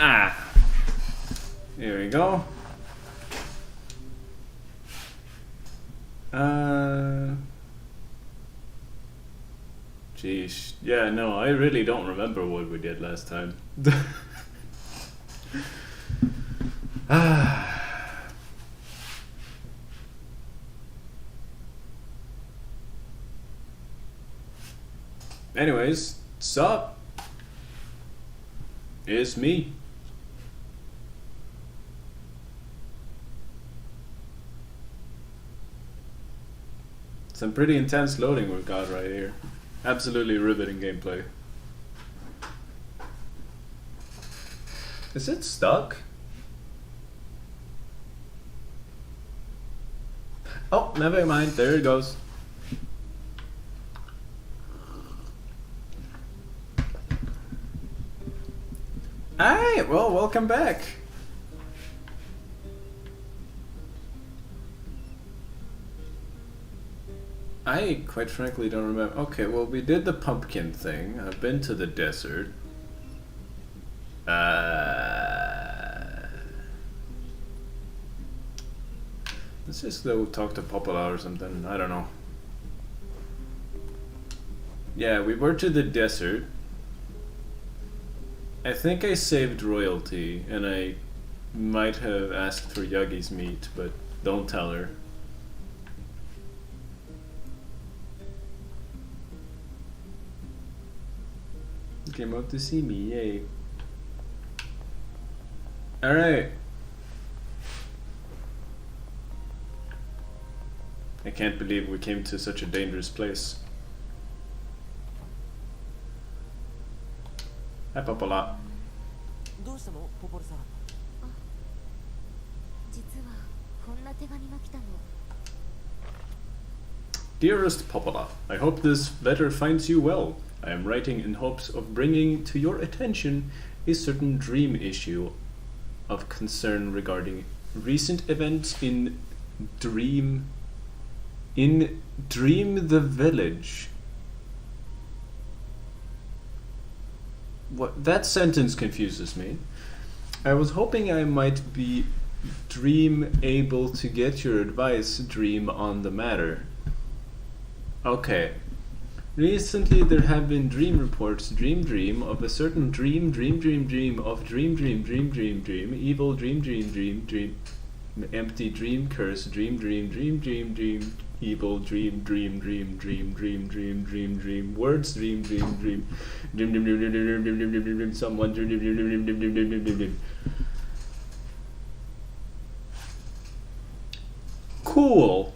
Ah! Here we go. Jeez. Yeah, no, I really don't remember what we did last time. Anyways, sup? It's me. Some pretty intense loading we've got right here. Absolutely riveting gameplay. Is it stuck? Oh, never mind. There it goes. Alright, well, welcome back. I quite frankly don't remember. Okay, well, we did the pumpkin thing. I've been to the desert. Let's just go talk to Popola or something. I don't know. Yeah, we were to the desert. I think I saved royalty, and I might have asked for Yuggy's meat, but don't tell her. Came out to see me, yay. Alright. I can't believe we came to such a dangerous place. Hi, Popola. Dearest Popola, I hope this letter finds you well. I am writing in hopes of bringing to your attention a certain dream issue of concern regarding recent events in Dream the Village. What that sentence confuses me. I was hoping I might be able to get your advice, Dream, on the matter. Okay. Recently there have been dream reports, dream of a certain dream of dream, evil dream, empty dream, curse, dream, evil dream, words, dream, someone, dream. Cool.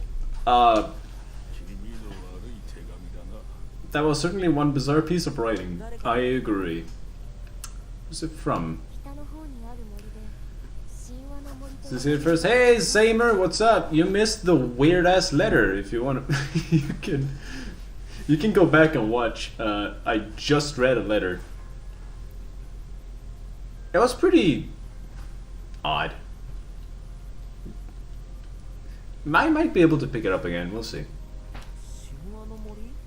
That was certainly one bizarre piece of writing. I agree. Who's it from? This is it first. Hey, Zamer, what's up? You missed the weird ass letter. If you want to, you can go back and watch. I just read a letter. It was pretty odd. I might be able to pick it up again. We'll see.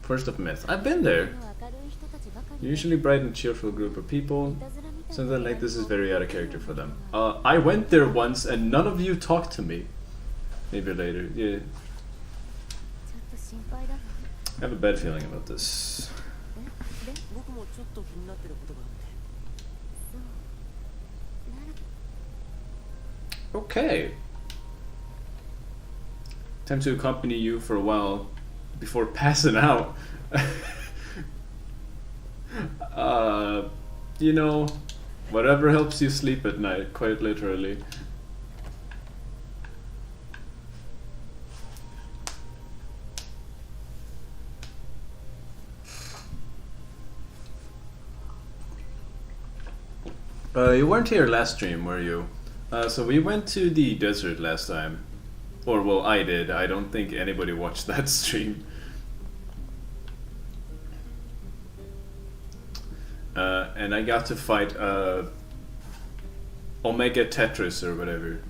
First of Myth. I've been there. Usually bright and cheerful group of people. Something like this is very out of character for them. I went there once and none of you talked to me. Maybe later. Yeah. I have a bad feeling about this. Okay. Time to accompany you for a while before passing out. You know, whatever helps you sleep at night, quite literally. You weren't here last stream, were you? So we went to the desert last time. Or, well, I did. I don't think anybody watched that stream. And I got to fight Omega Tetris or whatever.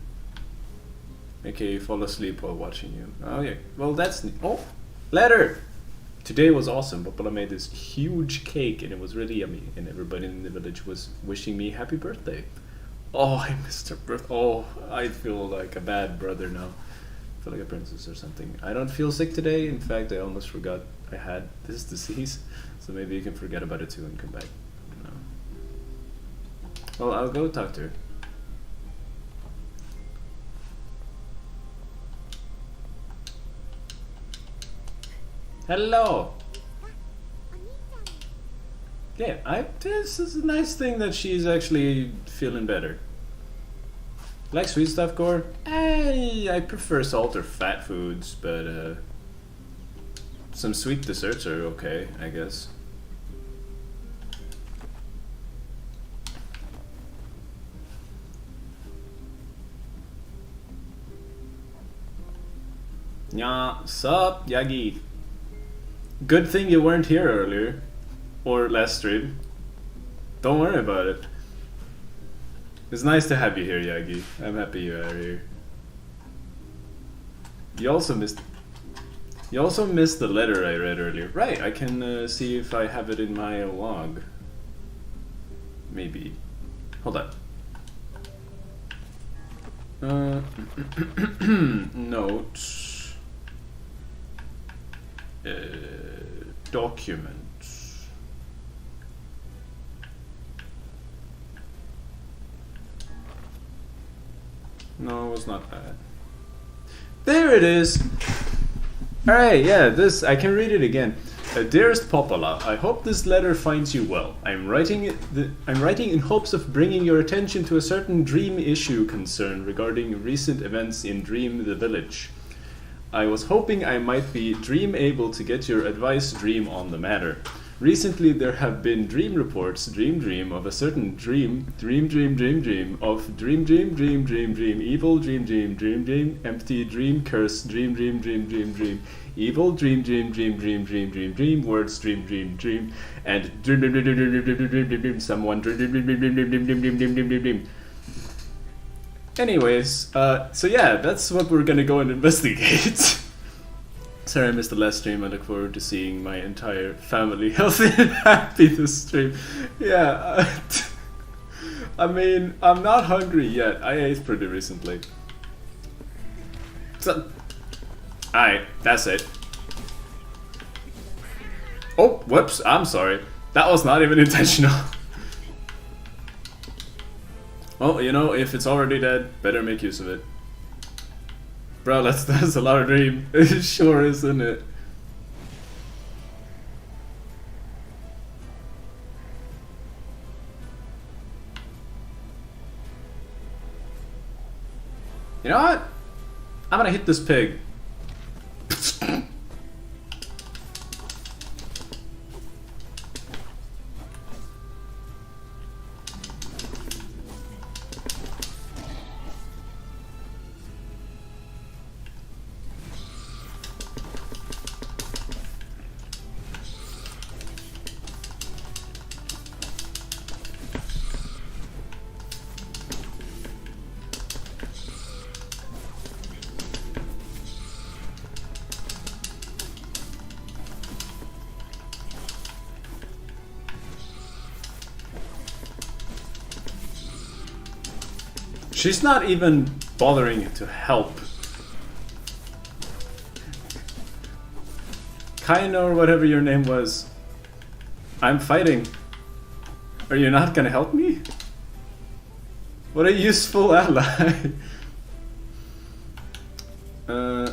Okay, fall asleep while watching you. Oh yeah, well that's neat. Oh, letter! Today was awesome. Popola made this huge cake and it was really yummy. And everybody in the village was wishing me happy birthday. Oh, I missed her birth. Oh, I feel like a bad brother now. I feel like a princess or something. I don't feel sick today. In fact, I almost forgot I had this disease. So maybe you can forget about it too and come back. No. Well, I'll go talk to her. Hello. Yeah, this is a nice thing that she's actually feeling better. Like sweet stuff, Gore? I prefer salt or fat foods, but some sweet desserts are okay, I guess. Yeah, sup, Yagi? Good thing you weren't here earlier. Or last stream. Don't worry about it. It's nice to have you here, Yagi. I'm happy you are here. You also missed the letter I read earlier. Right, I can see if I have it in my log. Maybe. Hold on. Notes. Documents. No, it was not that. There it is! Alright, yeah, this, I can read it again. Dearest Popola, I hope this letter finds you well. I'm writing in hopes of bringing your attention to a certain dream issue concern regarding recent events in Dream the Village. I was hoping I might be able to get your advice on the matter. Recently there have been dream reports, of a certain dream, of dream, evil dream, empty dream, curse, dream, evil dream, words, dream, and dream, someone, dream. Anyways, so yeah, that's what we're gonna go and investigate. Sorry I missed the last stream. I look forward to seeing my entire family healthy and happy this stream. Yeah, I mean, I'm not hungry yet. I ate pretty recently. So, alright, that's it. Oh, whoops, I'm sorry. That was not even intentional. Well, you know, if it's already dead, better make use of it. Bro, that's a lot of dream. It sure is, isn't it? You know what? I'm gonna hit this pig. She's not even bothering to help. Kaino or whatever your name was. I'm fighting. Are you not gonna help me? What a useful ally. I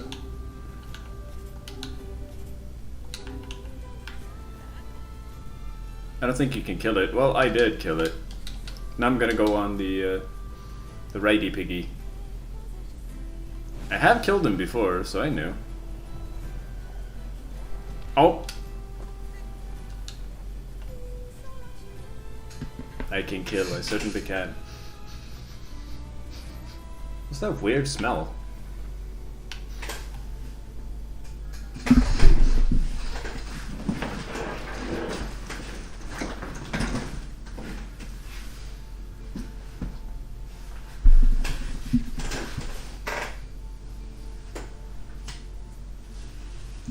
don't think you can kill it. Well, I did kill it. Now I'm gonna go on the righty piggy. I have killed him before, so I knew. Oh! I can kill, I certainly can. What's that weird smell?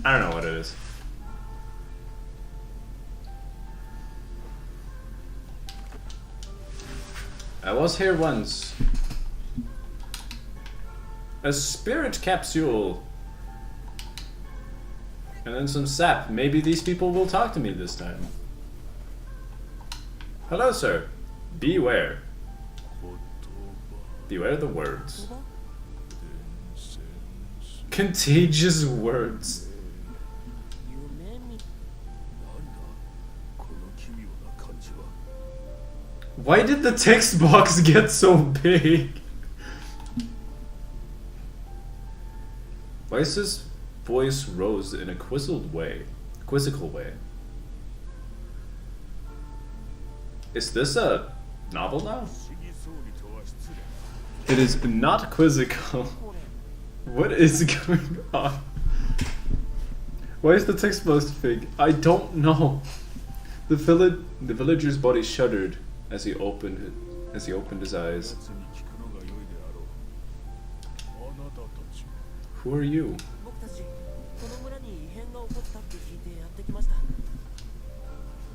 I don't know what it is. I was here once. A spirit capsule. And then some sap. Maybe these people will talk to me this time. Hello, sir. Beware. Beware the words. Contagious words. Why did the text box get so big? Why is his voice rose in a quizzical way? Is this a novel now? It is not quizzical. What is going on? Why is the text box big? I don't know. The villager's body shuddered as he opened his eyes. Who are you?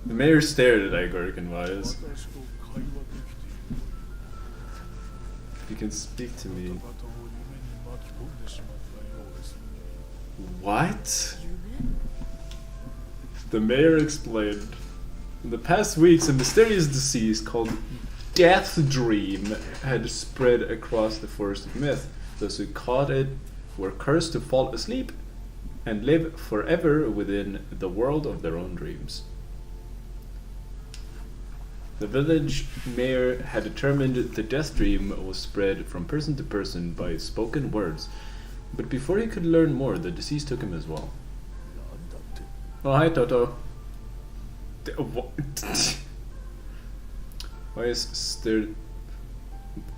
The mayor stared at Igoric and Wise. You can speak to me. What? The mayor explained. In the past weeks, a mysterious disease called Death Dream had spread across the forest of myth. Those who caught it were cursed to fall asleep and live forever within the world of their own dreams. The village mayor had determined the death dream was spread from person to person by spoken words, but before he could learn more, the disease took him as well. Oh, hi, Toto. Why is stared?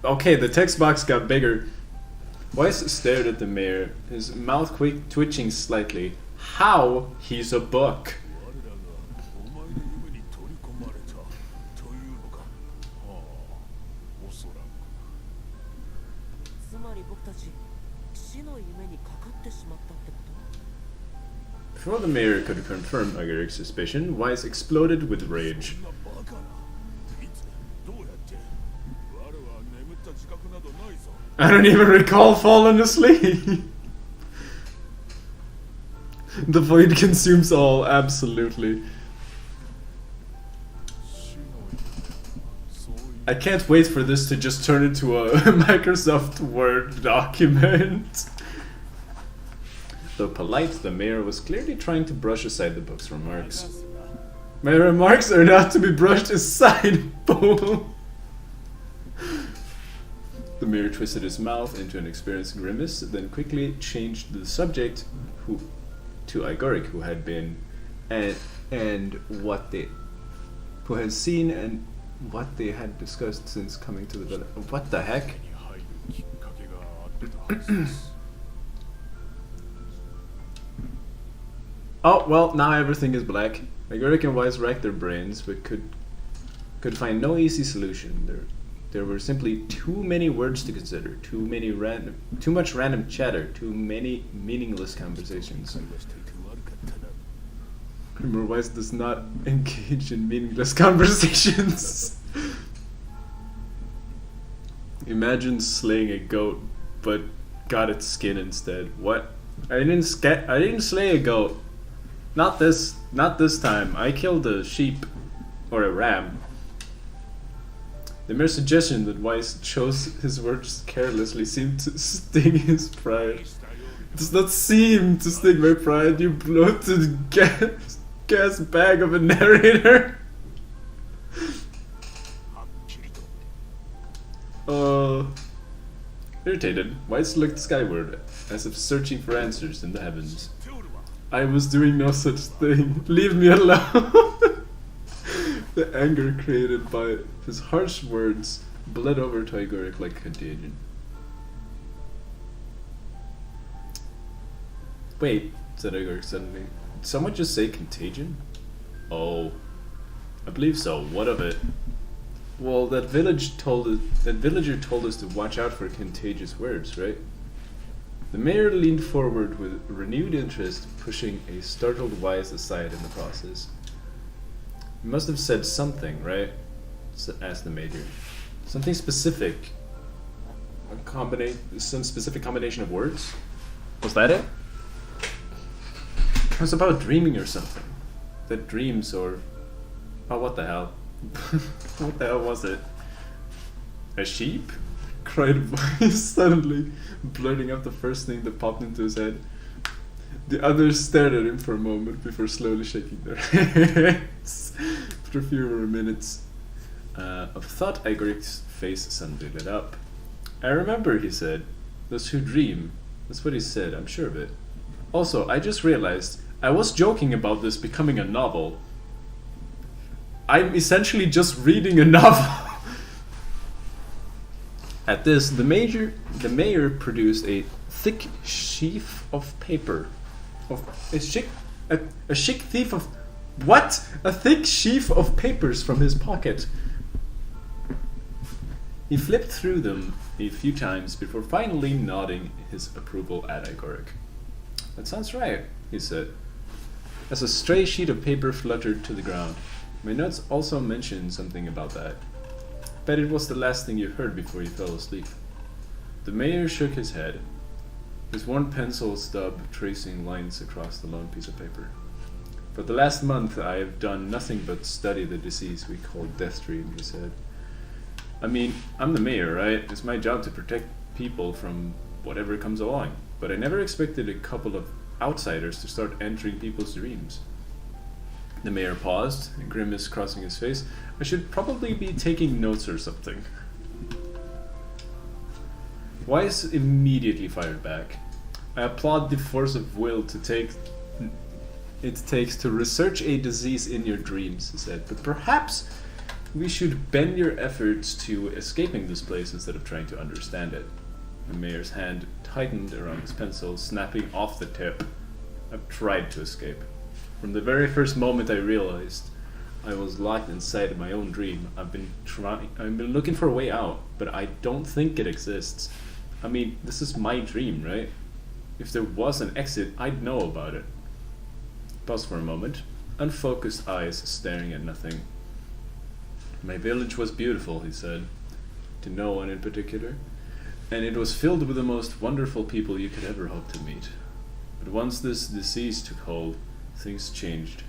Okay, the text box got bigger. Weiss stared at the mayor, his mouth twitching slightly. How? He's a book. Before the mayor could confirm Igoric's suspicion, Weiss exploded with rage. I don't even recall falling asleep. The void consumes all, absolutely. I can't wait for this to just turn into a Microsoft Word document. Though polite, the mayor was clearly trying to brush aside the book's remarks. My remarks are not to be brushed aside, boom. The mayor twisted his mouth into an experienced grimace, then quickly changed the subject to Igoric, who had been who had seen and what they had discussed since coming to the village. What the heck? Oh well, now everything is black. Igoric and Wise racked their brains, but could find no easy solution. There were simply too many words to consider, too much random chatter, too many meaningless conversations. Remember, Wise does not engage in meaningless conversations. Imagine slaying a goat, but got its skin instead. What? I didn't slay a goat. Not this time. I killed a sheep or a ram. The mere suggestion that Weiss chose his words carelessly seemed to sting his pride. It does not seem to sting my pride, you bloated gas bag of a narrator. Irritated, Weiss looked skyward, as if searching for answers in the heavens. I was doing no such thing. Leave me alone. The anger created by his harsh words bled over to Igoric like contagion. Wait, said Igoric suddenly. Did someone just say contagion? Oh, I believe so. What of it? Well, that villager told us to watch out for contagious words, right? The mayor leaned forward with renewed interest, pushing a startled Wise aside in the process. You must have said something, right? Asked the major. Something specific. Some specific combination of words? Was that it? It was about dreaming or something. That dreams or... Oh, what the hell? What the hell was it? A sheep? Cried a voice, suddenly blurting out the first thing that popped into his head. The others stared at him for a moment before slowly shaking their heads. After a few more minutes of thought, Igoric's face suddenly lit up. I remember, he said. Those who dream. That's what he said, I'm sure of it. Also, I just realized, I was joking about this becoming a novel. I'm essentially just reading a novel. At this, the mayor produced a thick sheaf of paper. A chic thief of... What? A thick sheaf of papers from his pocket. He flipped through them a few times before finally nodding his approval at Igoric. That sounds right, he said, as a stray sheet of paper fluttered to the ground. My notes also mentioned something about that. Bet it was the last thing you heard before you fell asleep. The mayor shook his head, his one pencil stub tracing lines across the lone piece of paper. For the last month I have done nothing but study the disease we call death dream, he said. I mean, I'm the mayor, right? It's my job to protect people from whatever comes along. But I never expected a couple of outsiders to start entering people's dreams. The mayor paused, a grimace crossing his face. I should probably be taking notes or something. Weiss immediately fired back. I applaud the force of will it takes to research a disease in your dreams, he said. But perhaps we should bend your efforts to escaping this place instead of trying to understand it. The mayor's hand tightened around his pencil, snapping off the tip. I've tried to escape. From the very first moment I realized I was locked inside my own dream, I've been looking for a way out, but I don't think it exists. I mean, this is my dream, right? If there was an exit, I'd know about it. Pause for a moment, unfocused eyes staring at nothing. My village was beautiful, he said, to no one in particular, and it was filled with the most wonderful people you could ever hope to meet. But once this disease took hold, things changed.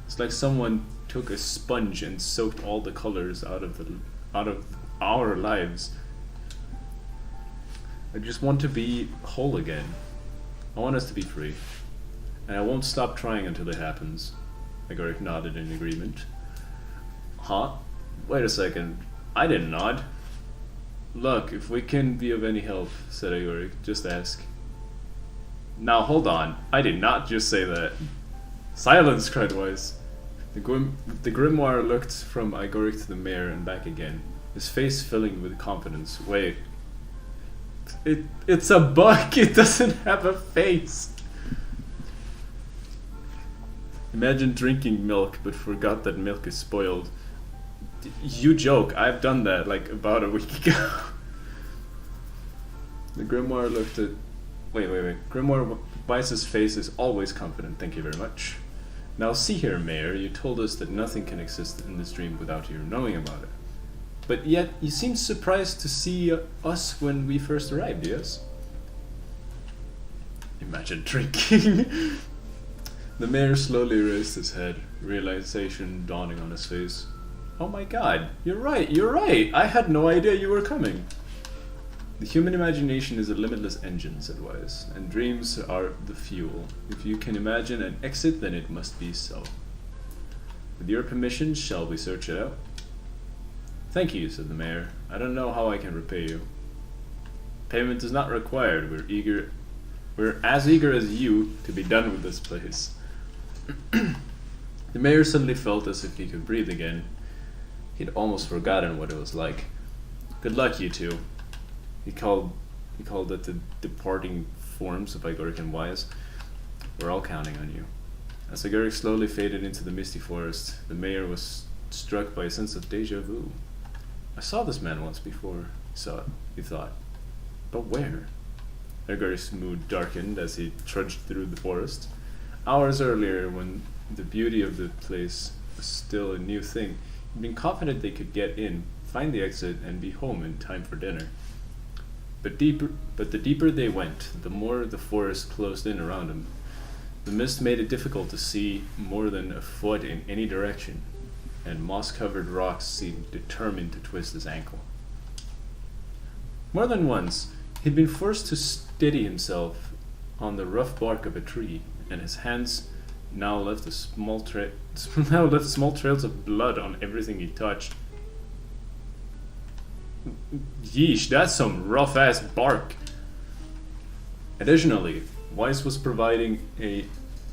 It's like someone took a sponge and soaked all the colors out of our lives. I just want to be whole again. I want us to be free. And I won't stop trying until it happens. Igoric nodded in agreement. Huh? Wait a second. I didn't nod. Look, if we can be of any help, said Igoric, just ask. Now hold on. I did not just say that. Silence, cried Weiss. The grimoire looked from Igoric to the mayor and back again, his face filling with confidence. Wait. It's a bug. It doesn't have a face. Imagine drinking milk but forgot that milk is spoiled. You joke. I've done that like about a week ago. The grimoire looked at... Wait. Grimoire Weiss's face is always confident. Thank you very much. Now see here, Mayor. You told us that nothing can exist in this dream without your knowing about it. But yet, you seemed surprised to see us when we first arrived, yes? Imagine drinking. The mayor slowly raised his head, realization dawning on his face. Oh my god, you're right. I had no idea you were coming. The human imagination is a limitless engine, said Weiss, and dreams are the fuel. If you can imagine an exit, then it must be so. With your permission, shall we search it out? Thank you, said the mayor. I don't know how I can repay you. Payment is not required. We're as eager as you to be done with this place. The mayor suddenly felt as if he could breathe again. He'd almost forgotten what it was like. Good luck, you two. He called it the departing forms of Igoric and Weiss. We're all counting on you. As Igoric slowly faded into the misty forest, the mayor was struck by a sense of deja vu. I saw this man once before, he thought. But where? Igoric's mood darkened as he trudged through the forest. Hours earlier, when the beauty of the place was still a new thing, he'd been confident they could get in find the exit and be home in time for dinner. But the deeper they went, the more the forest closed in around them. The mist made it difficult to see more than a foot in any direction, and moss-covered rocks seemed determined to twist his ankle. More than once, he'd been forced to steady himself on the rough bark of a tree, and his hands now left small trails of blood on everything he touched. Yeesh, that's some rough-ass bark. Additionally, Weiss was providing a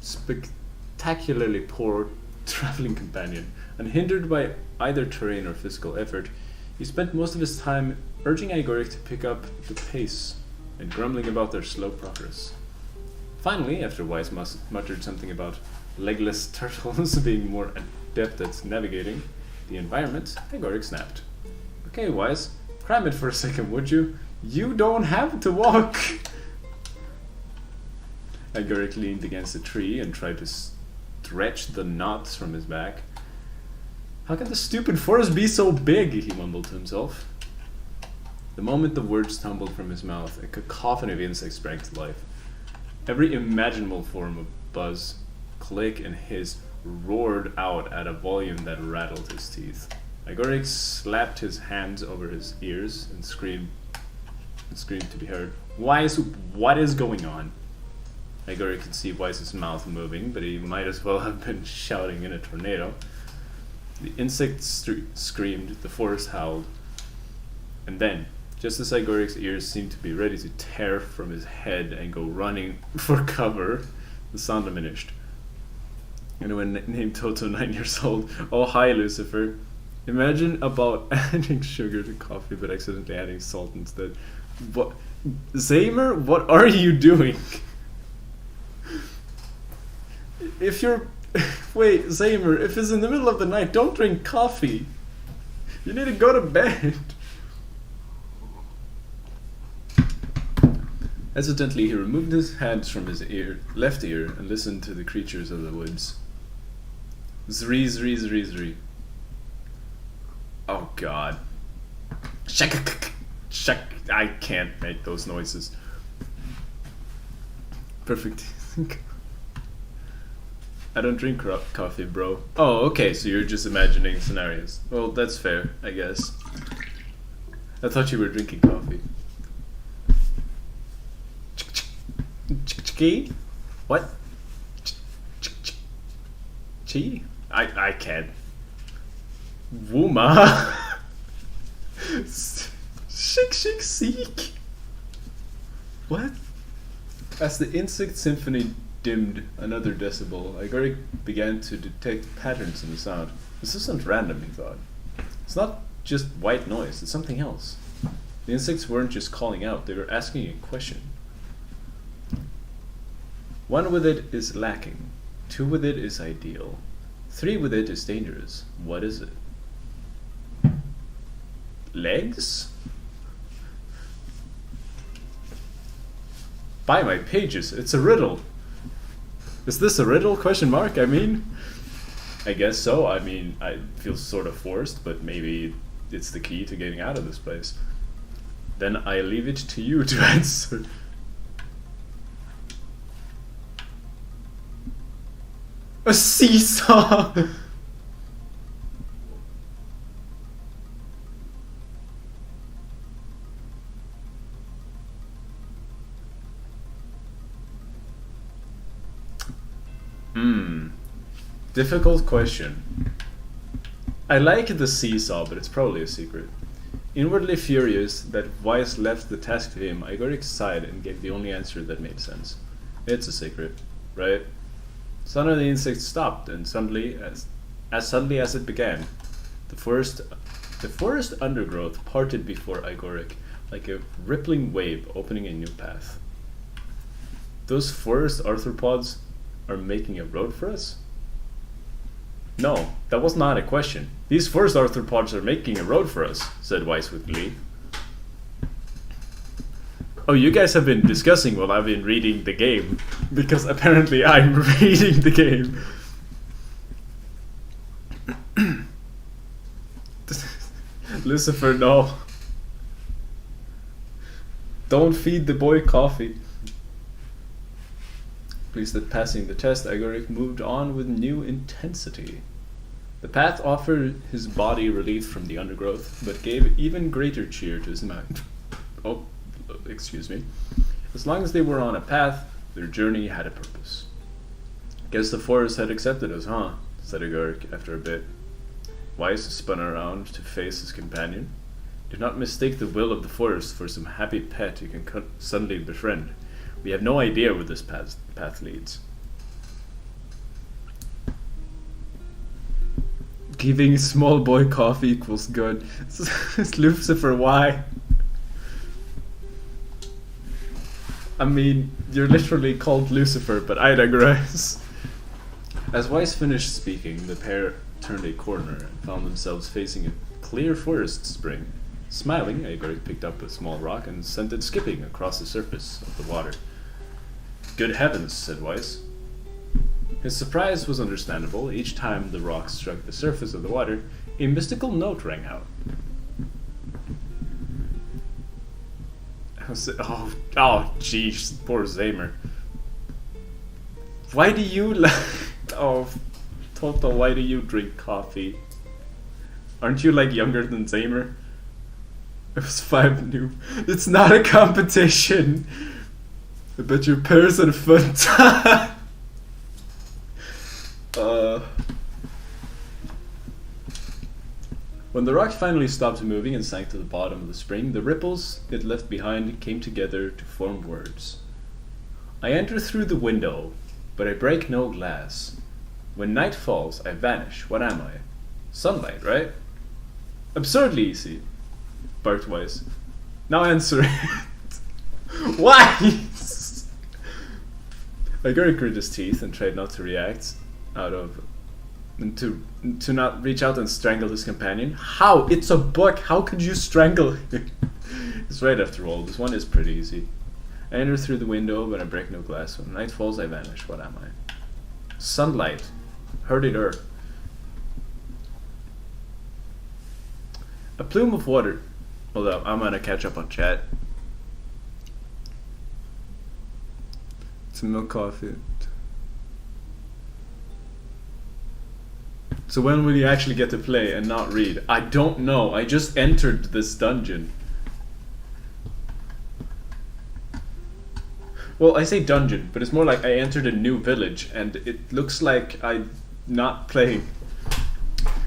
spectacularly poor traveling companion. Unhindered by either terrain or physical effort, he spent most of his time urging Igoric to pick up the pace and grumbling about their slow progress. Finally, after Weiss muttered something about legless turtles being more adept at navigating the environment, Igoric snapped. Okay, Weiss, cram it for a second, would you? You don't have to walk! Igoric leaned against a tree and tried to stretch the knots from his back. How can the stupid forest be so big? He mumbled to himself. The moment the words tumbled from his mouth, a cacophony of insects sprang to life. Every imaginable form of buzz, click, and hiss roared out at a volume that rattled his teeth. Igoric slapped his hands over his ears and screamed to be heard. What is going on? Igoric could see Weiss's mouth moving, but he might as well have been shouting in a tornado. The insects screamed, the forest howled, and then, just as Igoric's ears seemed to be ready to tear from his head and go running for cover, the sound diminished. Anyone named Toto, 9 years old. Oh, hi, Lucifer. Imagine about adding sugar to coffee but accidentally adding salt instead. What? Zamer, what are you doing? If you're... Wait, Zamer, if it's in the middle of the night, don't drink coffee. You need to go to bed. Hesitantly, he removed his hands from his left ear and listened to the creatures of the woods. Zri, zri, zri, zri. Oh god. Shak, shak. I can't make those noises. Perfect. I don't drink coffee, bro. Oh, okay, so you're just imagining scenarios. Well, that's fair, I guess. I thought you were drinking coffee. Ch-ch-ch-ch-ch-ch-ch-ch-ch-ch-ch-ch-ch-ch. What? Ch-ch-ch-ch-ch-ch-ch-ch-ch-ch-ch-ch-ch-ch-ch-ch-ch-ch-ch. I can't. Wooma. Shik shik seek. What? As the insect symphony dimmed another decibel, Igoric began to detect patterns in the sound. This isn't random, he thought. It's not just white noise, it's something else. The insects weren't just calling out, they were asking a question. 1 with it is lacking. 2 with it is ideal. 3 with it is dangerous. What is it? Legs? Buy my pages, it's a riddle. Is this a riddle? Question mark, I mean. I guess so. I mean, I feel sort of forced, but maybe it's the key to getting out of this place. Then I leave it to you to answer. A seesaw! Difficult question. I like the seesaw, but it's probably a secret. Inwardly furious that Weiss left the task to him, Igoric sighed and gave the only answer that made sense. It's a secret, right? Suddenly the insect stopped, and suddenly, as suddenly as it began, the forest undergrowth parted before Igoric, like a rippling wave opening a new path. Those forest arthropods are making a road for us? No, that was not a question. These forest arthropods are making a road for us, said Weiss with glee. Oh, you guys have been discussing while I've been reading the game, because apparently I'm reading the game. Lucifer, no. Don't feed the boy coffee. Pleased at passing the test, Igoric moved on with new intensity. The path offered his body relief from the undergrowth, but gave even greater cheer to his mind. Oh, excuse me. As long as they were on a path, their journey had a purpose. Guess the forest had accepted us, huh? Said Igoric after a bit. Weiss spun around to face his companion. Do not mistake the will of the forest for some happy pet you can suddenly befriend. We have no idea where this path leads. Giving small boy coffee equals good. It's Lucifer, why? I mean, you're literally called Lucifer, but I digress. As Weiss finished speaking, the pair turned a corner and found themselves facing a clear forest spring. Smiling, Igoric picked up a small rock and sent it skipping across the surface of the water. Good heavens, said Weiss. His surprise was understandable. Each time the rock struck the surface of the water, a mystical note rang out. Oh, jeez, poor Zamer. Why do you oh, Toto, why do you drink coffee? Aren't you like younger than Zamer? It was 5 new. It's not a competition. I bet your parents had a fun time. When the rock finally stopped moving and sank to the bottom of the spring, the ripples it left behind came together to form words. I enter through the window, but I break no glass. When night falls, I vanish. What am I? Sunlight, right? Absurdly easy, barked Weiss. Now answer it. Why? Igoric gritted his teeth and tried not to react to not reach out and strangle his companion. How? It's a book. How could you strangle him? It's right after all. This one is pretty easy. I enter through the window, but I break no glass. When night falls, I vanish. What am I? Sunlight. Heard it er. A plume of water. Hold up, I'm gonna catch up on chat. Some milk coffee. So when will you actually get to play and not read? I don't know. I just entered this dungeon. Well, I say dungeon, but it's more like I entered a new village and it looks like I'm not playing.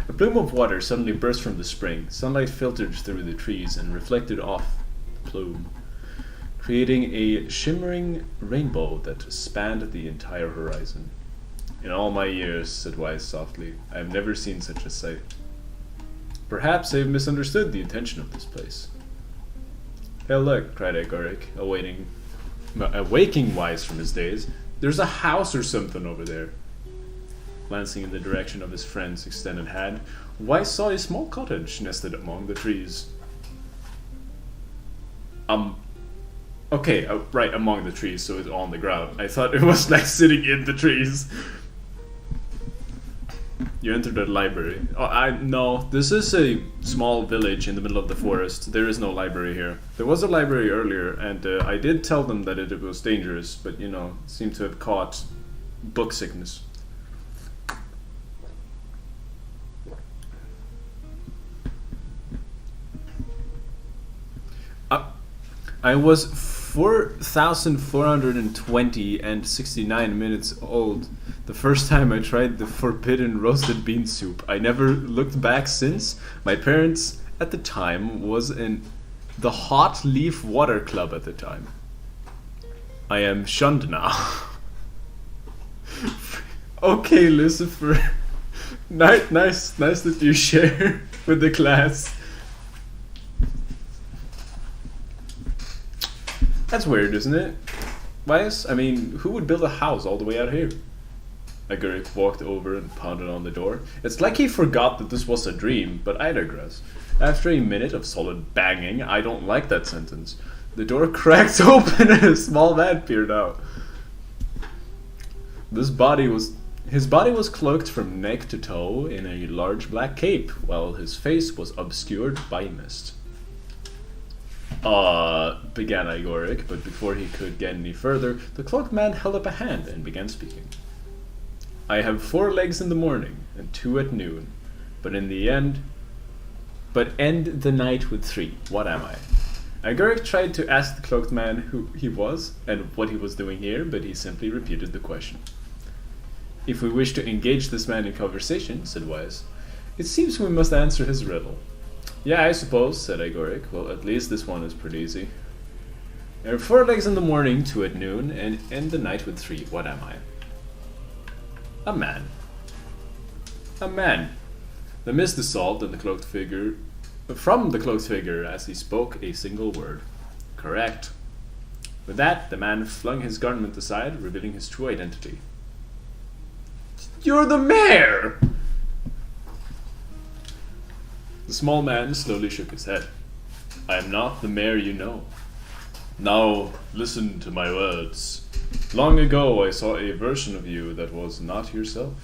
A plume of water suddenly burst from the spring. Sunlight filtered through the trees and reflected off the plume, creating a shimmering rainbow that spanned the entire horizon. In all my years, said Weiss softly, I have never seen such a sight. Perhaps I have misunderstood the intention of this place. Hey look, cried Igoric, awaking Weiss from his daze. There's a house or something over there. Glancing in the direction of his friend's extended hand, Weiss saw a small cottage nested among the trees. Okay, right, among the trees, so it's on the ground. I thought it was like sitting in the trees. You entered the library. Oh, no, this is a small village in the middle of the forest. There is no library here. There was a library earlier, and I did tell them that it was dangerous, but you know, seemed to have caught book sickness. I was 4,420 and 69 minutes old the first time I tried the forbidden roasted bean soup. I never looked back since. My parents at the time was in the Hot Leaf Water Club at the time. I am shunned now. Okay, Lucifer. Nice that you share with the class. That's weird, isn't it? Weiss? I mean, who would build a house all the way out here? Igoric walked over and pounded on the door. It's like he forgot that this was a dream, but I digress. After a minute of solid banging, I don't like that sentence. The door cracked open and a small man peered out. This body was His body was cloaked from neck to toe in a large black cape, while his face was obscured by mist. Began Igoric, but before he could get any further, the cloaked man held up a hand and began speaking. I have 4 legs in the morning, and 2 at noon, but end the night with 3. What am I? Igoric tried to ask the cloaked man who he was and what he was doing here, but he simply repeated the question. If we wish to engage this man in conversation, said Wise, it seems we must answer his riddle. Yeah, I suppose, said Igoric. Well, at least this one is pretty easy. There are 4 legs in the morning, 2 at noon, and end the night with 3. What am I? A man. A man. The mist dissolved and from the cloaked figure as he spoke a single word. Correct. With that, the man flung his garment aside, revealing his true identity. You're the mayor! The small man slowly shook his head. I am not the mayor you know. Now, listen to my words. Long ago I saw a version of you that was not yourself.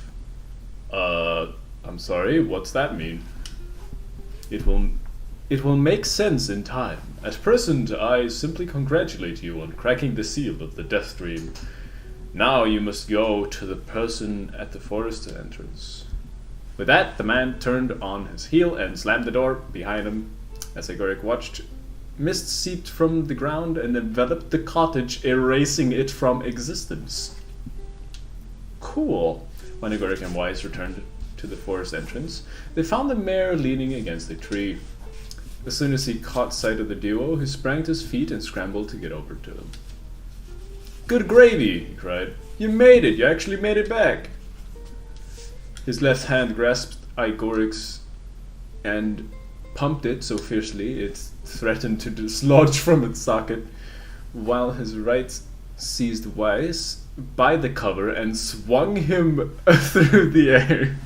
I'm sorry, what's that mean? It will make sense in time. At present, I simply congratulate you on cracking the seal of the Death Dream. Now you must go to the person at the forest entrance. With that, the man turned on his heel and slammed the door behind him. As Igoric watched, mist seeped from the ground and enveloped the cottage, erasing it from existence. Cool. When Igoric and Wise returned to the forest entrance, they found the mayor leaning against a tree. As soon as he caught sight of the duo, he sprang to his feet and scrambled to get over to them. Good gravy, he cried. You made it! You actually made it back! His left hand grasped Igoric's and pumped it so fiercely it threatened to dislodge from its socket, while his right seized Wise by the cover and swung him through the air.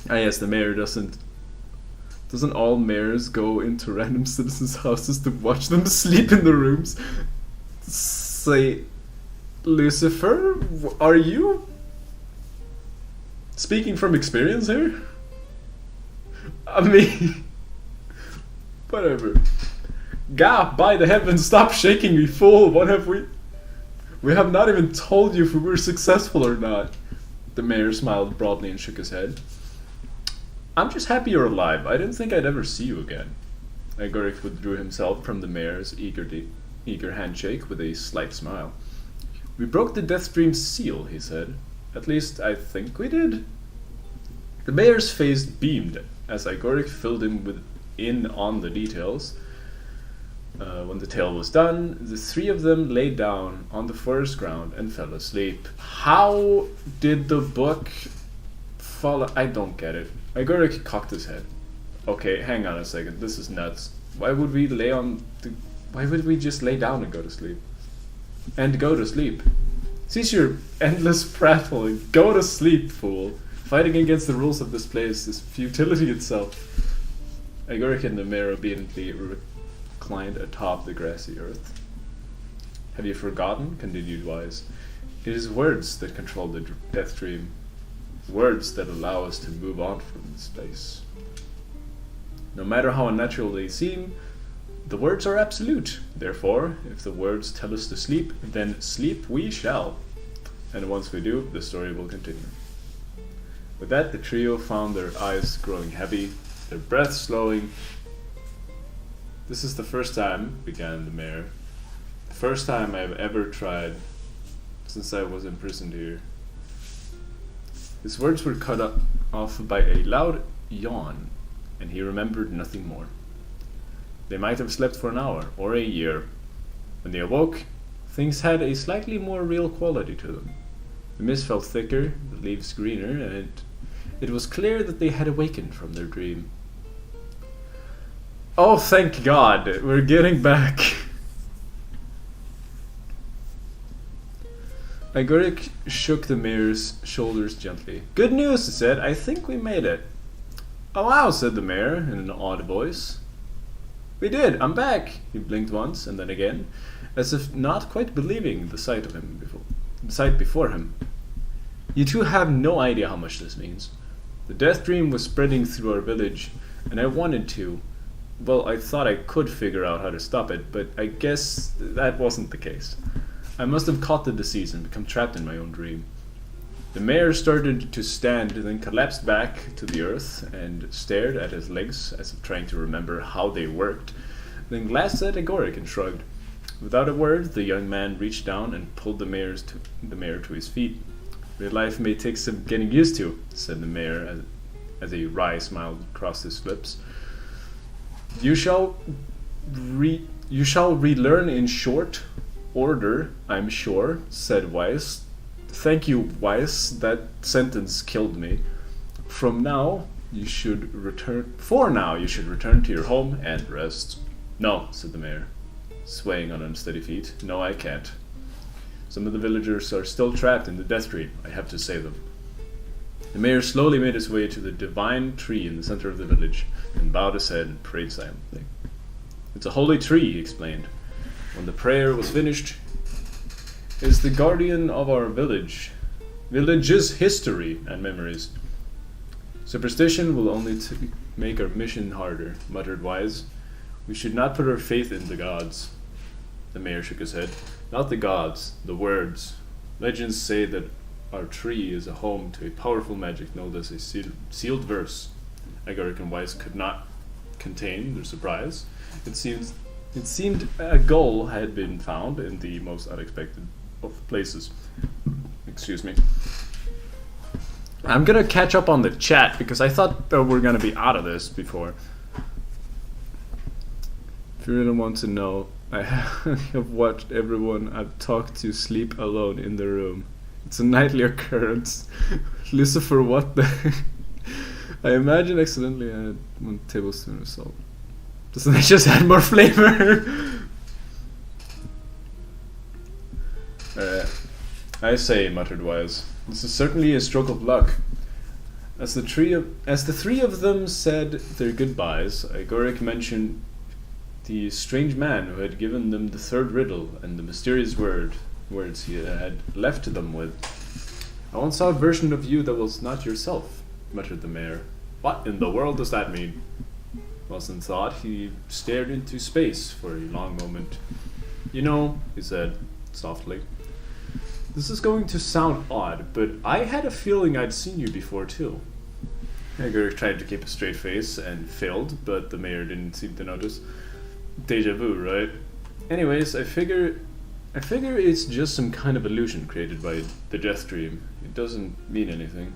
Yes, the mayor doesn't all mayors go into random citizens' houses to watch them sleep in the rooms? Say, Lucifer, are you speaking from experience here? I mean, whatever. Gah, by the heavens, stop shaking me, fool! What have we... We have not even told you if we were successful or not. The mayor smiled broadly and shook his head. I'm just happy you're alive. I didn't think I'd ever see you again. Igoric withdrew himself from the mayor's eager handshake with a slight smile. We broke the Death Dream's seal, he said. At least, I think we did. The mayor's face beamed as Igoric filled him in on the details. When the tale was done, the 3 of them lay down on the forest ground and fell asleep. How did the book fall? I don't get it. Igoric cocked his head. Okay, hang on a second. This is nuts. Why would we just lay down and go to sleep? And go to sleep. Cease your endless prattling. Go to sleep, fool. Fighting against the rules of this place is futility itself. Igoric and the mayor obediently reclined atop the grassy earth. Have you forgotten? Continued Wise. It is words that control the Death Dream. Words that allow us to move on from this place. No matter how unnatural they seem, the words are absolute. Therefore, if the words tell us to sleep, then sleep we shall. And once we do, the story will continue. With that, the trio found their eyes growing heavy, their breath slowing. This is the first time, began the mayor, the first time I've ever tried since I was imprisoned here. His words were cut off by a loud yawn, and he remembered nothing more. They might have slept for an hour or a year. When they awoke, things had a slightly more real quality to them. The mist felt thicker, the leaves greener, and it was clear that they had awakened from their dream. Oh, thank God, we're getting back. Igoric shook the mayor's shoulders gently. Good news, he said. I think we made it. Oh wow, said the mayor in an odd voice. We did, I'm back. He blinked once and then again, as if not quite believing the sight before him. You two have no idea how much this means. The death dream was spreading through our village, and I wanted to. Well, I thought I could figure out how to stop it, but I guess that wasn't the case. I must have caught the disease and become trapped in my own dream. The mayor started to stand, then collapsed back to the earth and stared at his legs as if trying to remember how they worked, then glanced at Igoric and shrugged. Without a word, the young man reached down and pulled the mayor to his feet. "Your life may take some getting used to," said the mayor as a wry smile crossed his lips. You shall relearn in short order, I'm sure," said Weiss. "Thank you, Weiss. That sentence killed me. For now, you should return to your home and rest." "No," said the mayor, swaying on unsteady feet. "No, I can't. Some of the villagers are still trapped in the death dream. I have to save them." The mayor slowly made his way to the divine tree in the center of the village and bowed his head and prayed silently. "It's a holy tree," he explained. When the prayer was finished, "It is the guardian of our village's history and memories. Superstition will only make our mission harder," muttered Wise. "We should not put our faith in the gods." The mayor shook his head. "Not the gods, the words. Legends say that our tree is a home to a powerful magic known as a sealed verse." Igoric and Weiss could not contain their surprise. It seemed a goal had been found in the most unexpected of places. Excuse me. I'm gonna catch up on the chat because I thought that we're gonna be out of this before. If you really want to know, I have watched everyone I've talked to sleep alone in the room. It's a nightly occurrence. Lucifer, what the... I imagine accidentally I had 1 tablespoon of salt. Doesn't that just add more flavor? I say, muttered Wise, this is certainly a stroke of luck. As the three of them said their goodbyes, Igoric mentioned the strange man who had given them the third riddle and the mysterious words he had left them with. "I once saw a version of you that was not yourself," muttered the mayor. "What in the world does that mean?" Wilson thought. He stared into space for a long moment. "You know," he said softly, "this is going to sound odd, but I had a feeling I'd seen you before too." Igoric tried to keep a straight face and failed, but the mayor didn't seem to notice. "Deja vu, right? Anyways, I figure it's just some kind of illusion created by the death dream. It doesn't mean anything."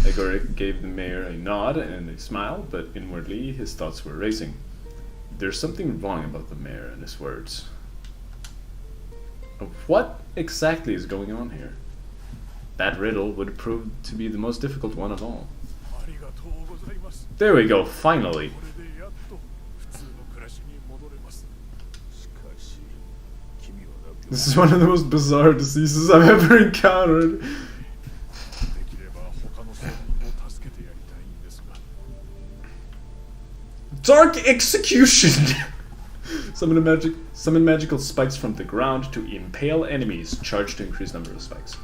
Igoric gave the mayor a nod and a smile, but inwardly his thoughts were racing. There's something wrong about the mayor and his words. What exactly is going on here? That riddle would prove to be the most difficult one of all. There we go, finally! This is one of the most bizarre diseases I've ever encountered. Dark execution! Summon magical spikes from the ground to impale enemies. Charge to increase number of spikes.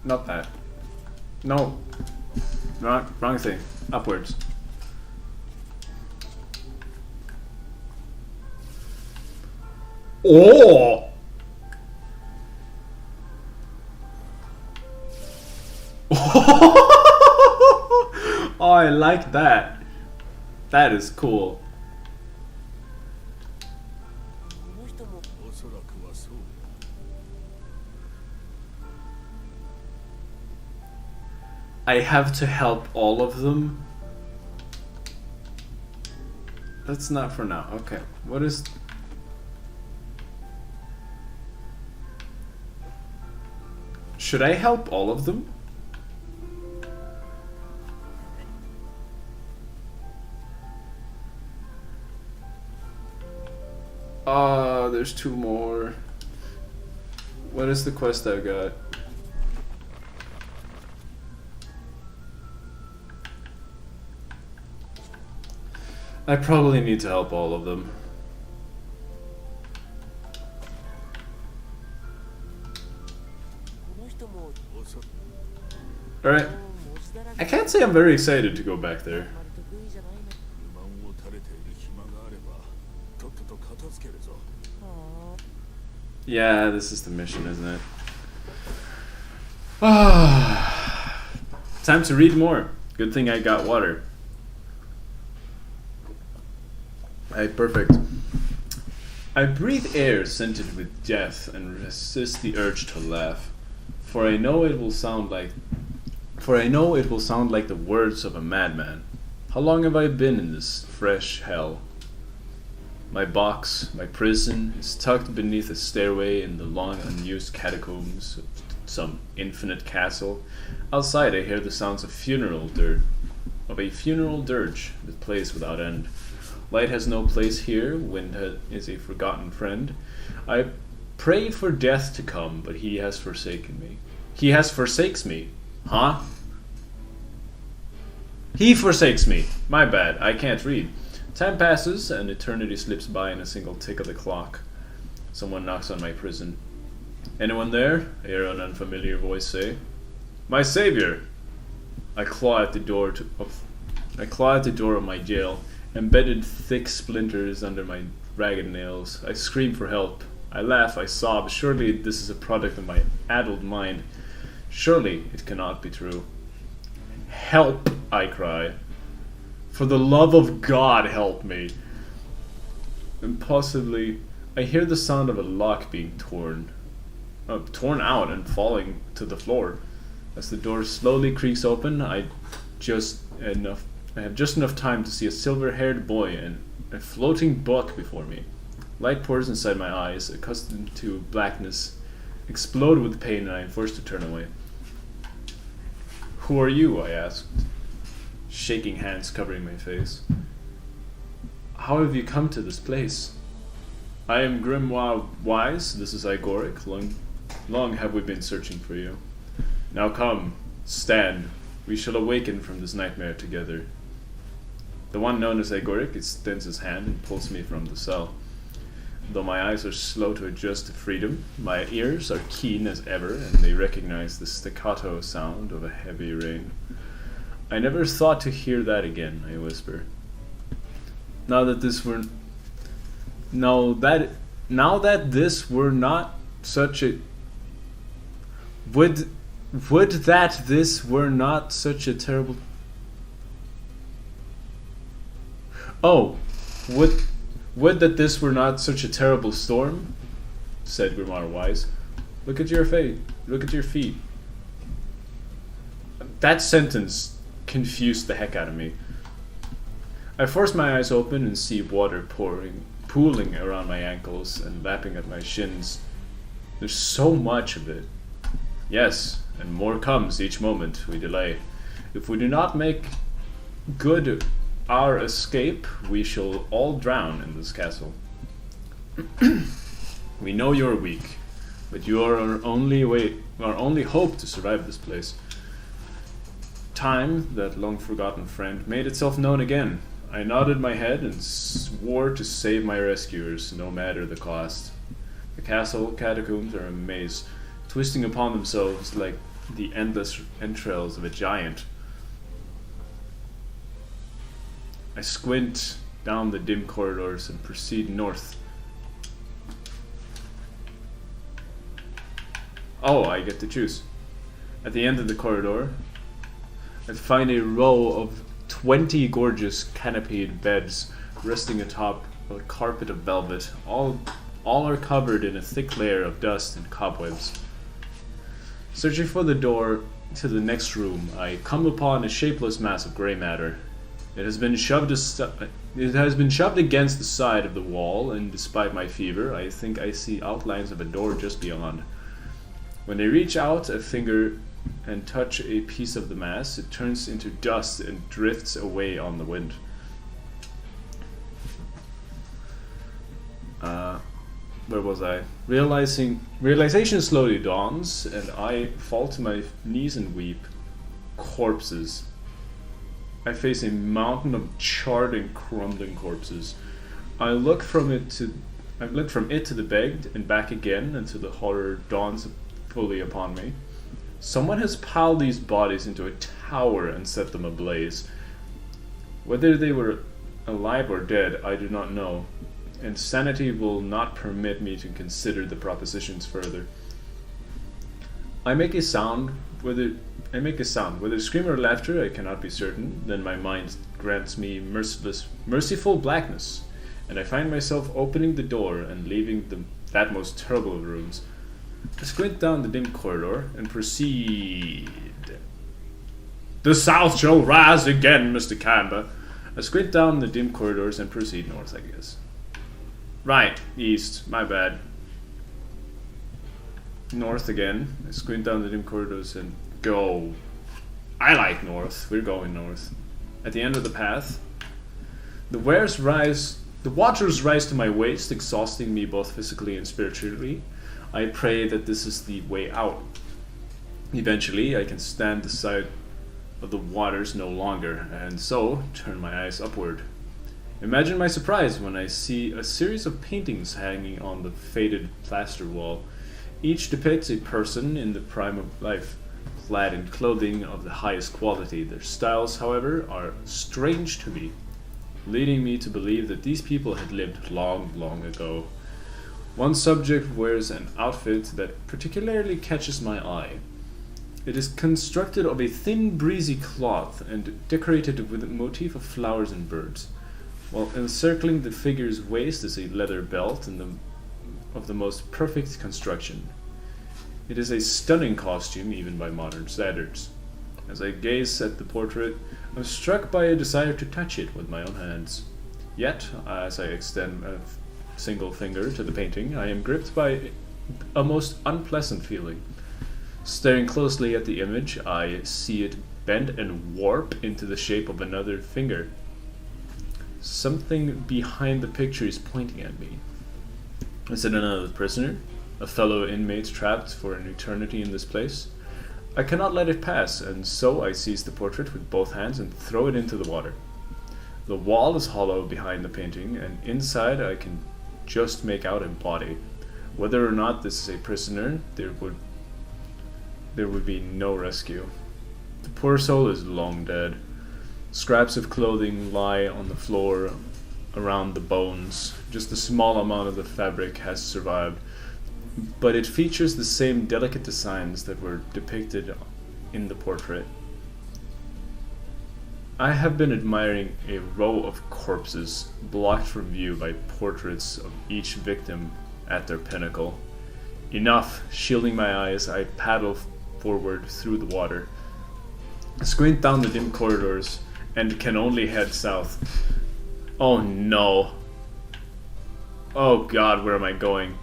Not that. No. Wrong thing. Upwards. Oh! Oh, I like that. That is cool. I have to help all of them? That's not for now. Okay. What is... Should I help all of them? There's 2 more. What is the quest I've got? I probably need to help all of them. Alright. I can't say I'm very excited to go back there. Yeah, this is the mission, isn't it? Time to read more. Good thing I got water. Alright, perfect. I breathe air scented with death and resist the urge to laugh, for I know it will sound like the words of a madman. How long have I been in this fresh hell? My box, my prison, is tucked beneath a stairway in the long unused catacombs of some infinite castle. Outside I hear the sounds of a funeral dirge that plays without end. Light has no place here, wind is a forgotten friend. I prayed for death to come, but he has forsaken me. He forsakes me. Huh? He forsakes me. My bad, I can't read. Time passes, and eternity slips by in a single tick of the clock. Someone knocks on my prison. Anyone there? I hear an unfamiliar voice say. My savior! I claw at the door of my jail, embedded thick splinters under my ragged nails. I scream for help. I laugh, I sob. Surely this is a product of my addled mind. Surely it cannot be true. Help, I cry. For the love of God, help me. Impulsively, I hear the sound of a lock being torn out and falling to the floor. As the door slowly creaks open, I have just enough time to see a silver-haired boy and a floating book before me. Light pours inside my eyes, accustomed to blackness, explode with pain, and I am forced to turn away. Who are you? I asked, shaking hands covering my face. How have you come to this place? I am Grimoire Wise. This is Igoric. Long have we been searching for you. Now come, stand. We shall awaken from this nightmare together. The one known as Igoric extends his hand and pulls me from the cell. Though my eyes are slow to adjust to freedom, my ears are keen as ever, and they recognize the staccato sound of a heavy rain. I never thought to hear that again, I whisper. Now that this were not such a terrible. Oh, would that this were not such a terrible storm, said Grimoire Wise. Look at your feet. That sentence confused the heck out of me. I force my eyes open and see water pooling around my ankles and lapping at my shins. There's so much of it. Yes, and more comes each moment we delay. If we do not make good our escape, we shall all drown in this castle. We know you're weak, but you are our only hope to survive this place. Time, that long-forgotten friend, made itself known again. I nodded my head and swore to save my rescuers, no matter the cost. The castle catacombs are a maze, twisting upon themselves like the endless entrails of a giant. I squint down the dim corridors and proceed north. Oh, I get to choose. At the end of the corridor, I find a row of 20 gorgeous canopied beds resting atop a carpet of velvet. All are covered in a thick layer of dust and cobwebs. Searching for the door to the next room, I come upon a shapeless mass of gray matter. It has been shoved against the side of the wall, and despite my fever, I think I see outlines of a door just beyond. When I reach out a finger and touch a piece of the mass, it turns into dust and drifts away on the wind. Where was I? Realization slowly dawns, and I fall to my knees and weep. Corpses. I face a mountain of charred and crumbling corpses. I look from it to the bed and back again until the horror dawns fully upon me. Someone has piled these bodies into a tower and set them ablaze. Whether they were alive or dead, I do not know, and sanity will not permit me to consider the propositions further. I make a sound, whether scream or laughter, I cannot be certain. Then my mind grants me merciful blackness, and I find myself opening the door and leaving that most terrible of rooms. I squint down the dim corridor and proceed. The South shall rise again, Mr. Canberra. I squint down the dim corridors and proceed north, I guess. Right, east, my bad. North again. I squint down the dim corridors and go. I like north. We're going north. At the end of the path, the waters rise to my waist, exhausting me both physically and spiritually. I pray that this is the way out. Eventually, I can stand the sight of the waters no longer, and so turn my eyes upward. Imagine my surprise when I see a series of paintings hanging on the faded plaster wall. Each depicts a person in the prime of life, clad in clothing of the highest quality. Their styles, however, are strange to me, leading me to believe that these people had lived long, long ago. One subject wears an outfit that particularly catches my eye. It is constructed of a thin, breezy cloth and decorated with a motif of flowers and birds, while encircling the figure's waist is a leather belt of the most perfect construction. It is a stunning costume, even by modern standards. As I gaze at the portrait, I'm struck by a desire to touch it with my own hands. Yet, as I extend a single finger to the painting, I am gripped by a most unpleasant feeling. Staring closely at the image, I see it bend and warp into the shape of another finger. Something behind the picture is pointing at me. Is it another prisoner? A fellow inmate trapped for an eternity in this place? I cannot let it pass, and so I seize the portrait with both hands and throw it into the water. The wall is hollow behind the painting, and inside I can just make out a body. Whether or not this is a prisoner, there would be no rescue. The poor soul is long dead. Scraps of clothing lie on the floor around the bones. Just a small amount of the fabric has survived, but it features the same delicate designs that were depicted in the portrait. I have been admiring a row of corpses blocked from view by portraits of each victim at their pinnacle. Enough, shielding my eyes, I paddle forward through the water, squint down the dim corridors, and can only head south. Oh no. Oh god, where am I going?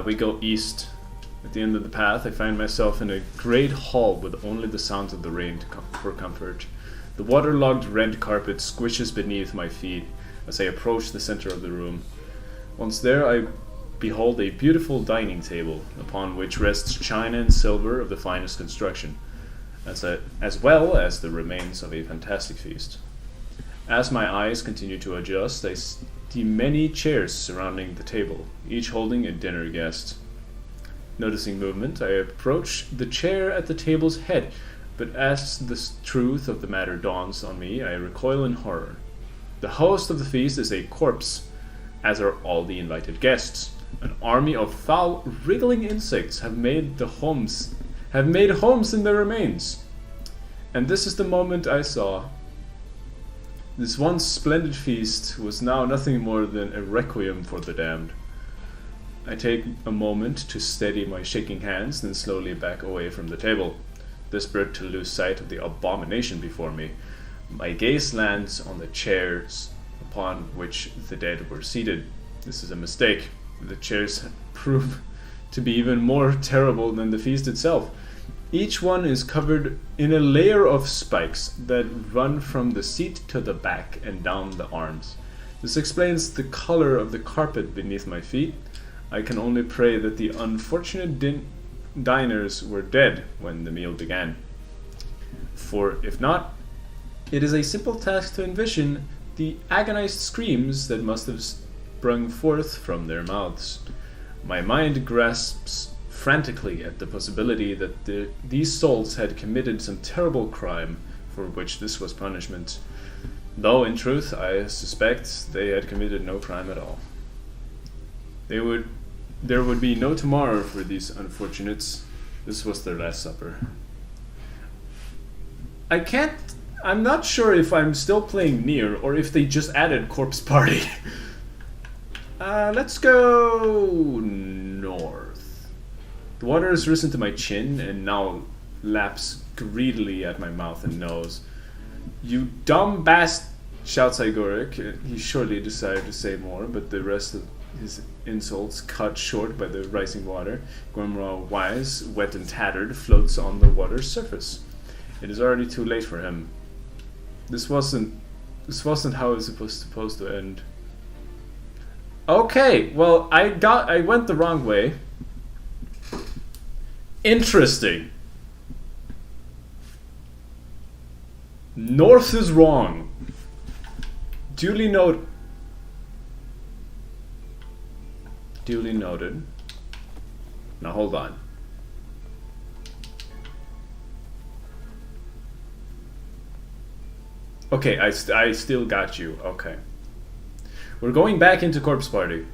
We go east. At the end of the path, I find myself in a great hall with only the sounds of the rain for comfort. The waterlogged red carpet squishes beneath my feet as I approach the center of the room. Once there, I behold a beautiful dining table, upon which rests china and silver of the finest construction, as well as the remains of a fantastic feast. As my eyes continue to adjust, I see many chairs surrounding the table, each holding a dinner guest. Noticing movement, I approach the chair at the table's head, but as the truth of the matter dawns on me, I recoil in horror. The host of the feast is a corpse, as are all the invited guests. An army of foul, wriggling insects have made homes in their remains. And this is the moment I saw. This once splendid feast was now nothing more than a requiem for the damned. I take a moment to steady my shaking hands, then slowly back away from the table, desperate to lose sight of the abomination before me. My gaze lands on the chairs upon which the dead were seated. This is a mistake. The chairs prove to be even more terrible than the feast itself. Each one is covered in a layer of spikes that run from the seat to the back and down the arms. This explains the color of the carpet beneath my feet. I can only pray that the unfortunate diners were dead when the meal began. For if not, it is a simple task to envision the agonized screams that must have sprung forth from their mouths. My mind grasps frantically at the possibility that these souls had committed some terrible crime for which this was punishment, though in truth I suspect they had committed no crime at all. There would be no tomorrow for these unfortunates. This was their last supper. I'm not sure if I'm still playing Nier or if they just added Corpse Party. Let's go north. The water has risen to my chin and now laps greedily at my mouth and nose. You dumb bast, shouts Igoric. He surely decided to say more, but the rest of his insults cut short by the rising water. Gormrow Wise, wet and tattered, floats on the water's surface. It is already too late for him. This wasn't how it was supposed to end. Okay, well, I went the wrong way. Interesting. North is wrong. Duly noted. Now hold on. Okay, I still got you. Okay. We're going back into Corpse Party.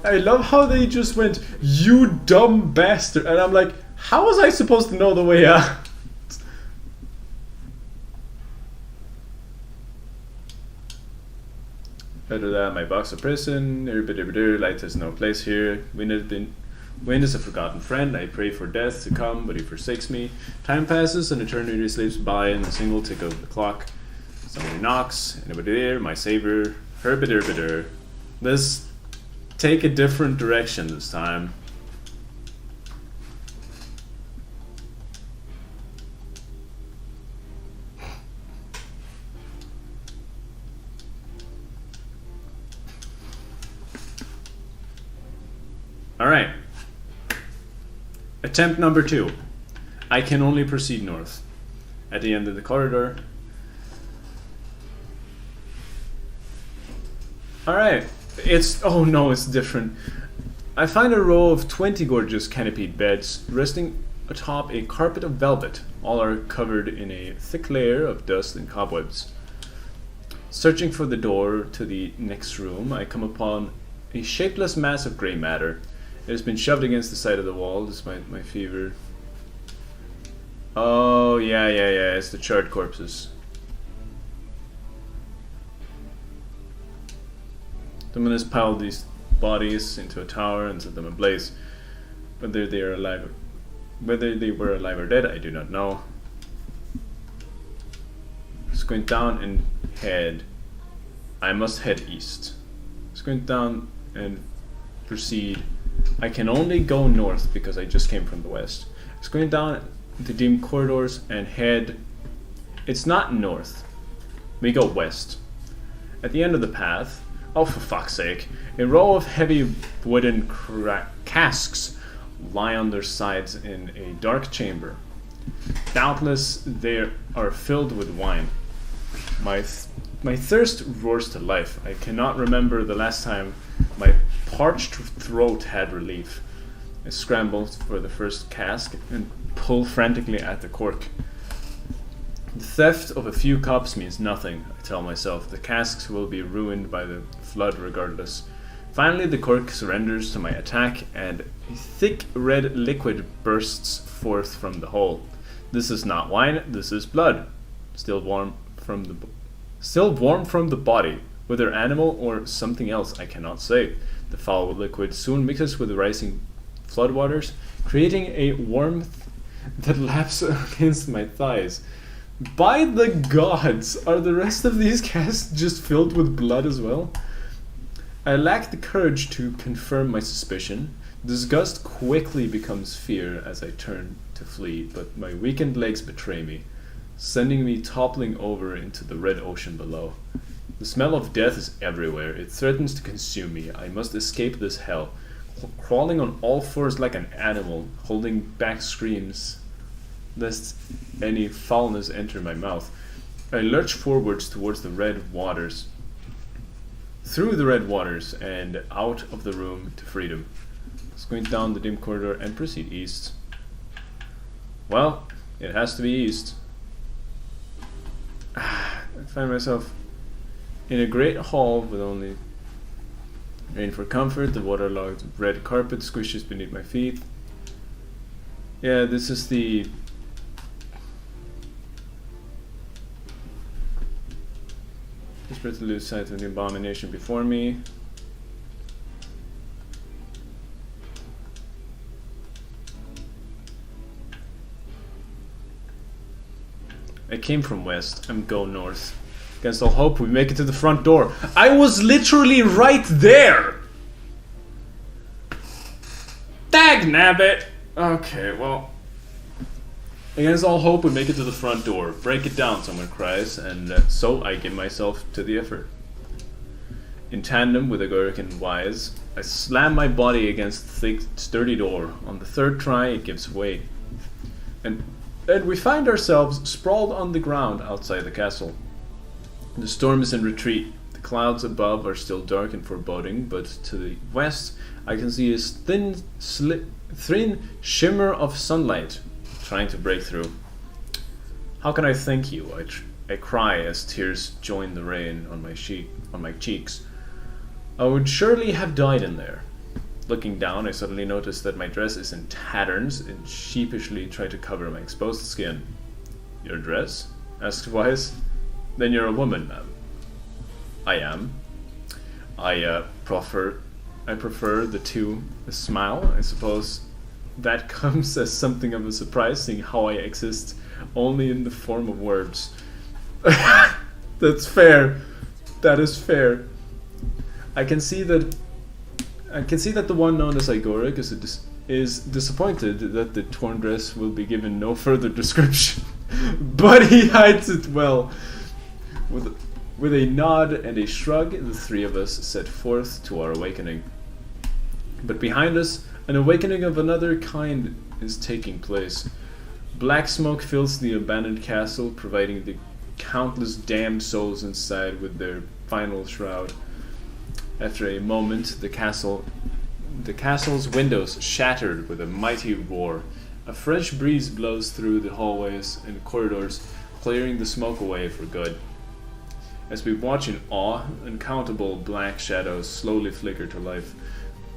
I love how they just went, you dumb bastard. And I'm like, how was I supposed to know the way out? My box of prison. Light has no place here. Wind is a forgotten friend. I pray for death to come, but he forsakes me. Time passes and eternity slips by in a single tick of the clock. Somebody knocks. Anybody there? My savior. Herbider. Let's take a different direction this time. Alright. Attempt number 2. I can only proceed north. At the end of the corridor. Alright. Oh no, it's different. I find a row of 20 gorgeous canopied beds resting atop a carpet of velvet. All are covered in a thick layer of dust and cobwebs. Searching for the door to the next room, I come upon a shapeless mass of grey matter. It has been shoved against the side of the wall despite my fever. Oh, yeah, it's the charred corpses. Someone has piled these bodies into a tower and set them ablaze. Whether they were alive or dead, I do not know. Squint down and head. I must head east. Squint down and proceed. I can only go north because I just came from the west. Squint down the dim corridors and head. It's not north. We go west. At the end of the path, oh for fuck's sake, a row of heavy wooden casks lie on their sides in a dark chamber. Doubtless they are filled with wine. My thirst roars to life. I cannot remember the last time my parched throat had relief. I scramble for the first cask and pull frantically at the cork. The theft of a few cups means nothing, I tell myself. The casks will be ruined by the flood regardless. Finally, the cork surrenders to my attack and a thick red liquid bursts forth from the hole. This is not wine, this is blood. Still warm from the body. Whether animal or something else, I cannot say. The foul liquid soon mixes with the rising floodwaters, creating a warmth that laps against my thighs. By the gods, are the rest of these casks just filled with blood as well? I lack the courage to confirm my suspicion. Disgust quickly becomes fear as I turn to flee, but my weakened legs betray me, sending me toppling over into the red ocean below. The smell of death is everywhere. It threatens to consume me. I must escape this hell. crawling on all fours like an animal, holding back screams lest any foulness enter my mouth. I lurch forwards towards the red waters, through the red waters, and out of the room to freedom. Squint down the dim corridor and proceed east. Well, it has to be east. I find myself in a great hall with only rain for comfort. The waterlogged red carpet squishes beneath my feet. Yeah, this is the... Desperate to lose sight of the abomination before me. I came from west. I'm going north. Against all hope, we make it to the front door. I was literally right there! Dagnabbit! Okay, well... Against all hope, we make it to the front door. Break it down, someone cries, and so I give myself to the effort. In tandem with Igoric and Wise, I slam my body against the thick, sturdy door. On the third try, it gives way. And we find ourselves sprawled on the ground outside the castle. The storm is in retreat. The clouds above are still dark and foreboding, but to the west, I can see a thin shimmer of sunlight trying to break through. How can I thank you? I cry as tears join the rain on my cheeks. I would surely have died in there. Looking down, I suddenly notice that my dress is in tatters and sheepishly try to cover my exposed skin. Your dress? Asked Wise. Then you're a woman, ma'am. I am. I prefer the two. A smile, I suppose. That comes as something of a surprise, seeing how I exist only in the form of words. That's fair. That is fair. I can see that the one known as Igoric is disappointed that the torn dress will be given no further description, but he hides it well. With a nod and a shrug, the three of us set forth to our awakening. But behind us, an awakening of another kind is taking place. Black smoke fills the abandoned castle, providing the countless damned souls inside with their final shroud. After a moment, the castle's windows shattered with a mighty roar. A fresh breeze blows through the hallways and corridors, clearing the smoke away for good. As we watch in awe, uncountable black shadows slowly flicker to life,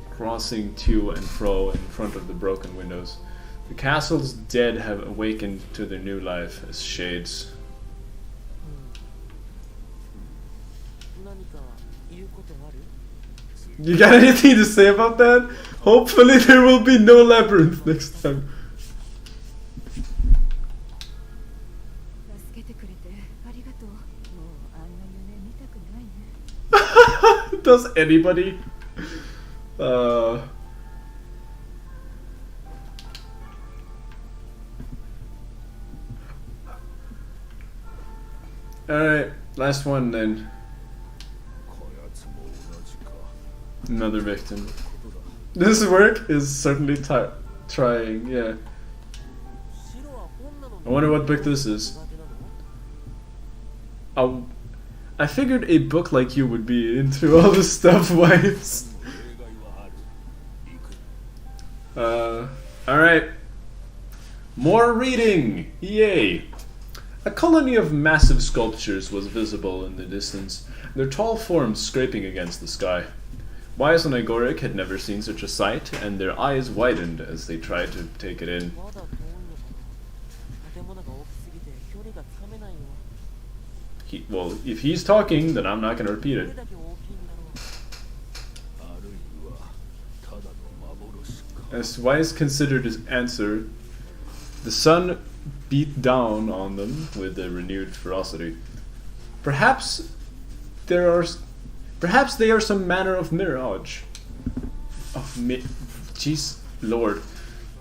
crossing to and fro in front of the broken windows. The castle's dead have awakened to their new life as shades. You got anything to say about that? Hopefully there will be no labyrinth next time. Does anybody? Alright, last one then. Another victim. This work is certainly trying, yeah. I wonder what book this is. I figured a book like you would be into all this stuff, Wives. Alright. More reading! Yay! A colony of massive sculptures was visible in the distance, their tall forms scraping against the sky. Wise and Igoric had never seen such a sight, and their eyes widened as they tried to take it in. Well, if he's talking, then I'm not going to repeat it. As Wise considered his answer, the sun beat down on them with a renewed ferocity. Perhaps they are some manner of mirage. Jeez, Lord.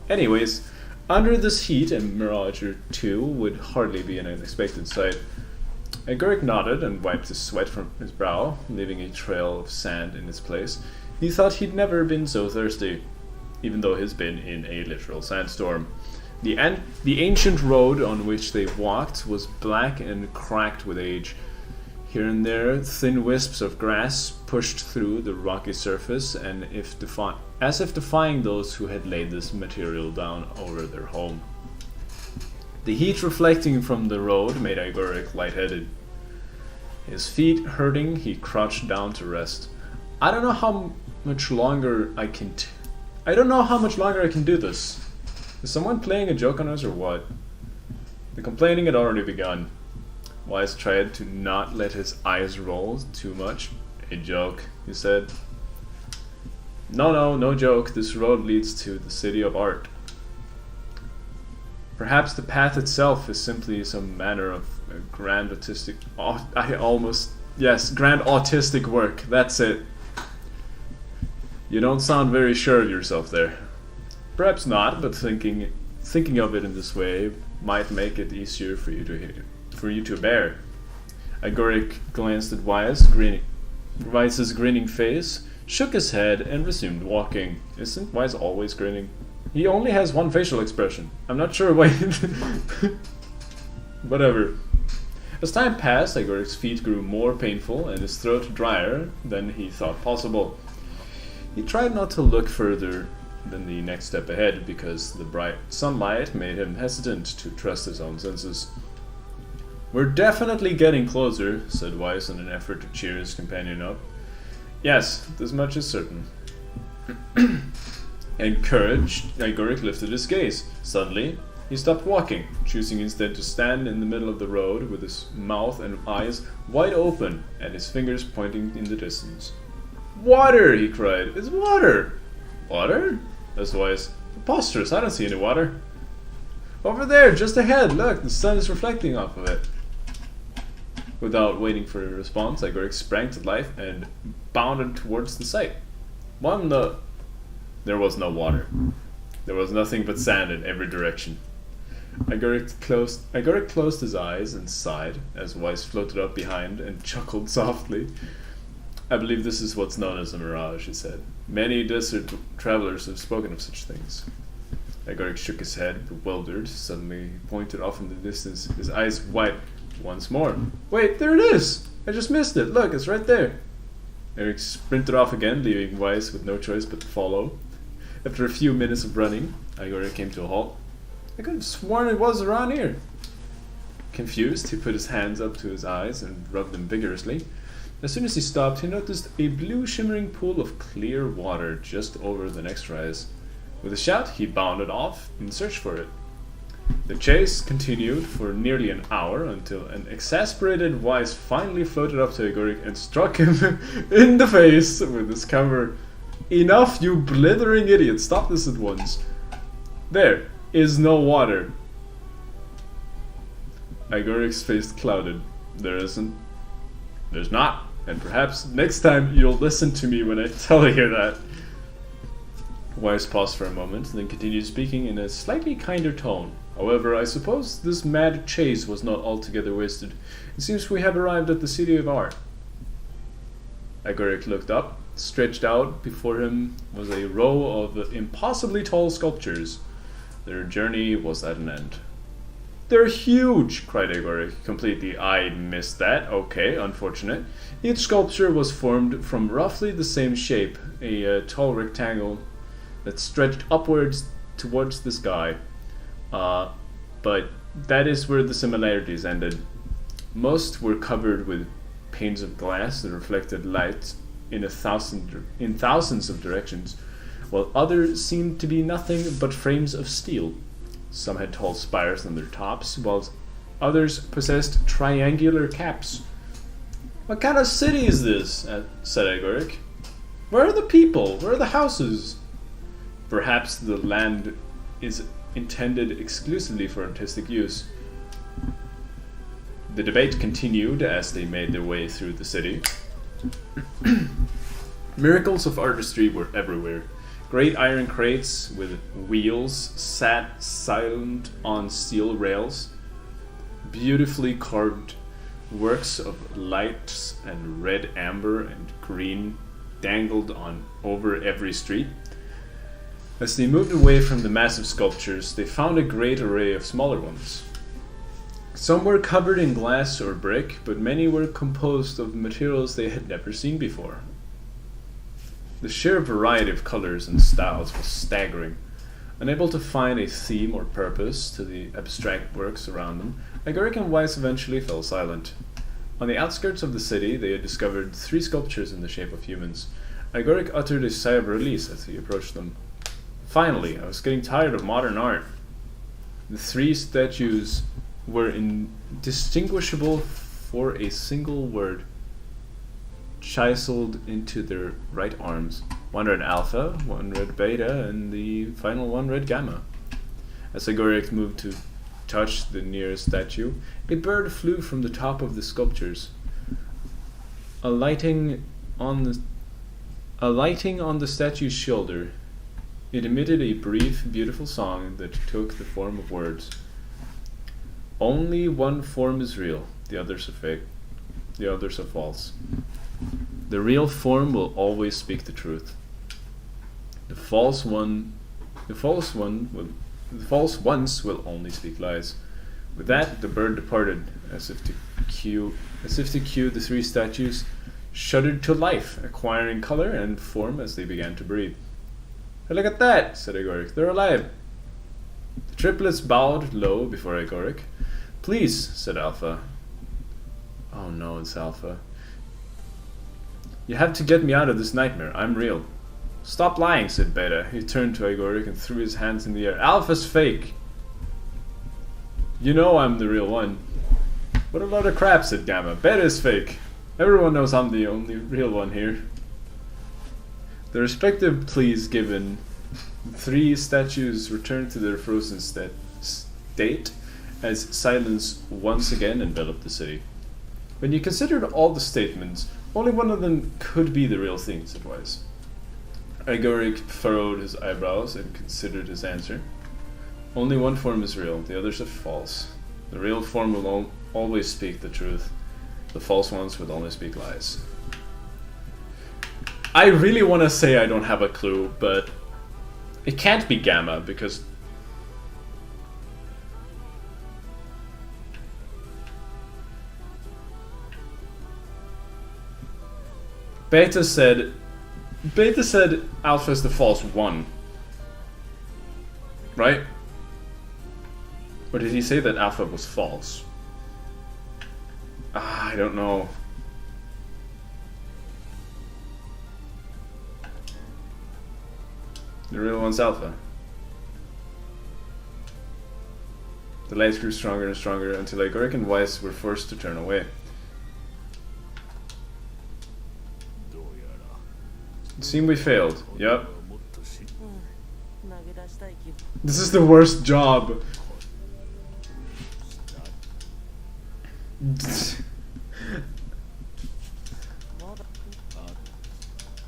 Anyways, under this heat, a mirage or two would hardly be an unexpected sight. Igoric nodded and wiped the sweat from his brow, leaving a trail of sand in its place. He thought he'd never been so thirsty, even though he's been in a literal sandstorm. The ancient road on which they walked was black and cracked with age. Here and there, thin wisps of grass pushed through the rocky surface, and as if defying those who had laid this material down over their home. The heat reflecting from the road made Igoric lightheaded. His feet hurting, he crouched down to rest. I don't know how much longer I can do this. Is someone playing a joke on us or what? The complaining had already begun. Wise tried to not let his eyes roll too much. A joke, he said. No joke. This road leads to the city of art. Perhaps the path itself is simply some manner of grand autistic work. That's it. You don't sound very sure of yourself there. Perhaps not, but thinking of it in this way might make it easier for you to bear. Igoric glanced at Wise's grinning face, shook his head, and resumed walking. Isn't Wise always grinning? He only has one facial expression. I'm not sure why. Whatever. As time passed, Igoric's feet grew more painful and his throat drier than he thought possible. He tried not to look further than the next step ahead because the bright sunlight made him hesitant to trust his own senses. We're definitely getting closer, said Wise in an effort to cheer his companion up. Yes, this much is certain. Encouraged, Igoric lifted his gaze. Suddenly, he stopped walking, choosing instead to stand in the middle of the road with his mouth and eyes wide open and his fingers pointing in the distance. Water! He cried. It's water! Water? That's Wise. Preposterous, I don't see any water. Over there, just ahead, look, the sun is reflecting off of it. Without waiting for a response, Igoric sprang to life and bounded towards the sight. There was no water. There was nothing but sand in every direction. Igoric closed his eyes and sighed as Wise floated up behind and chuckled softly. I believe this is what's known as a mirage, he said. Many desert travelers have spoken of such things. Igoric shook his head, bewildered. Suddenly he pointed off in the distance, his eyes wide once more. Wait, there it is! I just missed it. Look, it's right there. Eric sprinted off again, leaving Wise with no choice but to follow. After a few minutes of running, Igoric came to a halt. I could have sworn it was around here. Confused, he put his hands up to his eyes and rubbed them vigorously. As soon as he stopped, he noticed a blue shimmering pool of clear water just over the next rise. With a shout, he bounded off in search for it. The chase continued for nearly an hour until an exasperated Wise finally floated up to Igoric and struck him in the face with his cover. Enough, you blithering idiot! Stop this at once. There is no water. Igoric's face clouded. There isn't. There's not. And perhaps next time you'll listen to me when I tell you that. Wise paused for a moment, then continued speaking in a slightly kinder tone. However, I suppose this mad chase was not altogether wasted. It seems we have arrived at the city of art. Igoric looked up. Stretched out before him was a row of impossibly tall sculptures. Their journey was at an end. They're huge, cried Igoric, completely. I missed that. Okay, unfortunate. Each sculpture was formed from roughly the same shape, a tall rectangle that stretched upwards towards the sky. But that is where the similarities ended. Most were covered with panes of glass that reflected light in thousands of directions, while others seemed to be nothing but frames of steel. Some had tall spires on their tops, while others possessed triangular caps. What kind of city is this? Said Igoric. Where are the people? Where are the houses? Perhaps the land is intended exclusively for artistic use. The debate continued as they made their way through the city. Miracles of artistry were everywhere. Great iron crates with wheels sat silent on steel rails. Beautifully carved works of lights and red, amber, and green dangled on over every street. As they moved away from the massive sculptures, they found a great array of smaller ones. Some were covered in glass or brick, but many were composed of materials they had never seen before. The sheer variety of colors and styles was staggering. Unable to find a theme or purpose to the abstract works around them, Igoric and Weiss eventually fell silent. On the outskirts of the city, they had discovered 3 sculptures in the shape of humans. Igoric uttered a sigh of release as he approached them. Finally, I was getting tired of modern art. The 3 statues were indistinguishable for a single word chiseled into their right arms. One read Alpha, one read Beta, and the final one read Gamma. As Igoric moved to touch the nearest statue, a bird flew from the top of the sculptures. Alighting on the statue's shoulder, it emitted a brief, beautiful song that took the form of words. Only one form is real, the others are fake, the others are false. The real form will always speak the truth. The false ones will only speak lies. With that, the bird departed, as if to cue the 3 statues shuddered to life, acquiring color and form as they began to breathe. Hey, look at that, said Igoric. They're alive. The triplets bowed low before Igoric. Please, said Alpha. Oh no, it's Alpha. You have to get me out of this nightmare. I'm real. Stop lying, said Beta. He turned to Igoric and threw his hands in the air. Alpha's fake. You know I'm the real one. What a load of crap, said Gamma. Beta is fake. Everyone knows I'm the only real one here. The respective pleas given, the 3 statues returned to their frozen state as silence once again enveloped the city. When you considered all the statements, only one of them could be the real thing, said Weiss. Igoric furrowed his eyebrows and considered his answer. Only one form is real, the others are false. The real form will always speak the truth. The false ones will only speak lies. I really want to say I don't have a clue, but it can't be Gamma because Beta said Alpha is the false one. Right? Or did he say that Alpha was false? I don't know. The real one's Alpha. The lights grew stronger and stronger until Igoric and Weiss were forced to turn away. It seemed we failed. Yep. This is the worst job.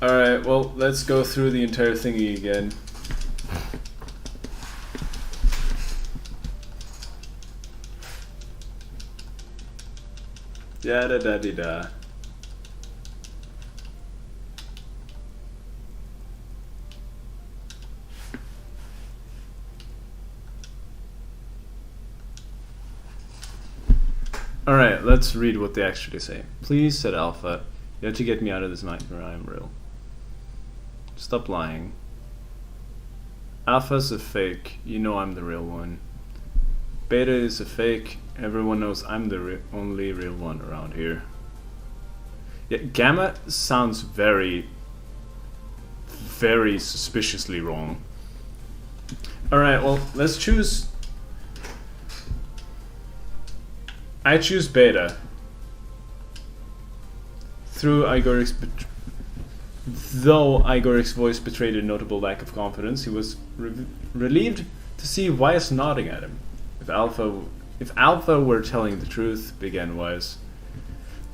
Alright, well, let's go through the entire thingy again. Da-da-da-dee-da. Alright, let's read what they actually say. Please, said Alpha, you have to get me out of this nightmare. I am real. Stop lying. Alpha's a fake. You know I'm the real one. Beta is a fake. Everyone knows I'm the only real one around here. Yeah, Gamma sounds very, very suspiciously wrong. Alright, well, let's choose... I choose Beta. Though Igoric's voice betrayed a notable lack of confidence, he was relieved to see Weiss nodding at him. If Alpha were telling the truth, began Weiss,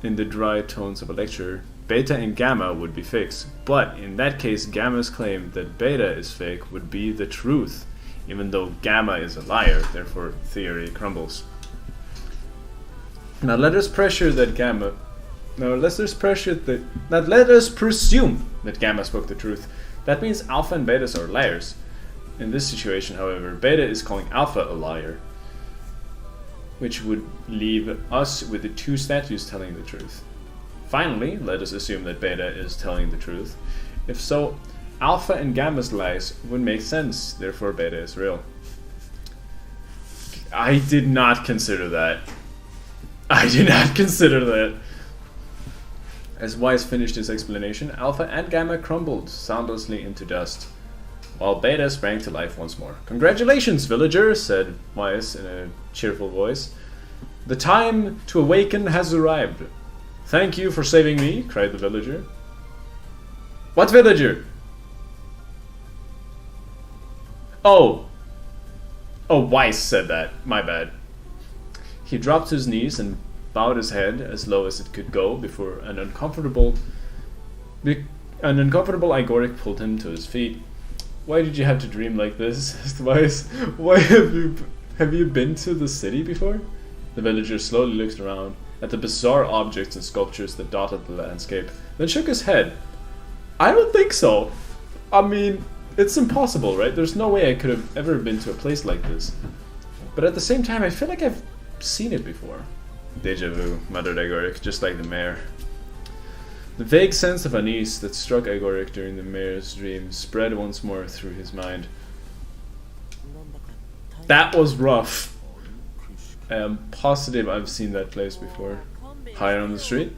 in the dry tones of a lecturer, Beta and Gamma would be fakes. But in that case, Gamma's claim that Beta is fake would be the truth, even though Gamma is a liar, therefore theory crumbles. Now let us pressure that Gamma Now let us let us presume that Gamma spoke the truth. That means Alpha and Betas are liars. In this situation, however, Beta is calling Alpha a liar, which would leave us with the two statues telling the truth. Finally, let us assume that Beta is telling the truth. If so, Alpha and Gamma's lies would make sense, therefore Beta is real. I did not consider that. I did not consider that. As Wise finished his explanation, Alpha and Gamma crumbled soundlessly into dust, while Beta sprang to life once more. "Congratulations, villager," said Wise in a cheerful voice. "The time to awaken has arrived." "Thank you for saving me," cried the villager. "What villager?" Oh, Wise said that. My bad. He dropped to his knees and bowed his head as low as it could go before an uncomfortable Igoric pulled him to his feet. "Why did you have to dream like this?" asked Wise. "Why have you been to the city before?" The villager slowly looked around at the bizarre objects and sculptures that dotted the landscape, then shook his head. "I don't think so. I mean, it's impossible, right? There's no way I could have ever been to a place like this. But at the same time, I feel like I've seen it before." "Deja vu," muttered Igoric, just like the mayor. The vague sense of unease that struck Igoric during the mayor's dream spread once more through his mind. That was rough. I am positive I've seen that place before. Higher on the street?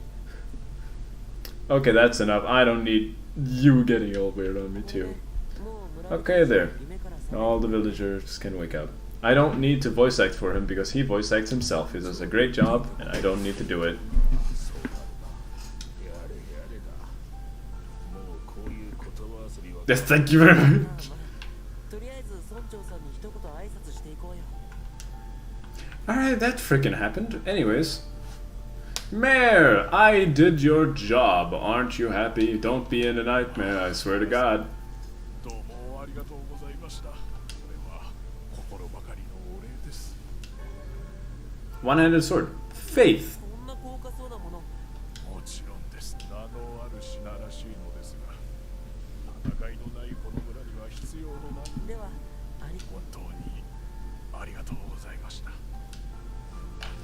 Okay, that's enough. I don't need you getting all weird on me too. Okay, there. All the villagers can wake up. I don't need to voice act for him because he voice acts himself. He does a great job and I don't need to do it. Yes, thank you very much. Alright, that frickin' happened. Anyways. Mayor, I did your job. Aren't you happy? Don't be in a nightmare, I swear to God. One-handed sword. Faith.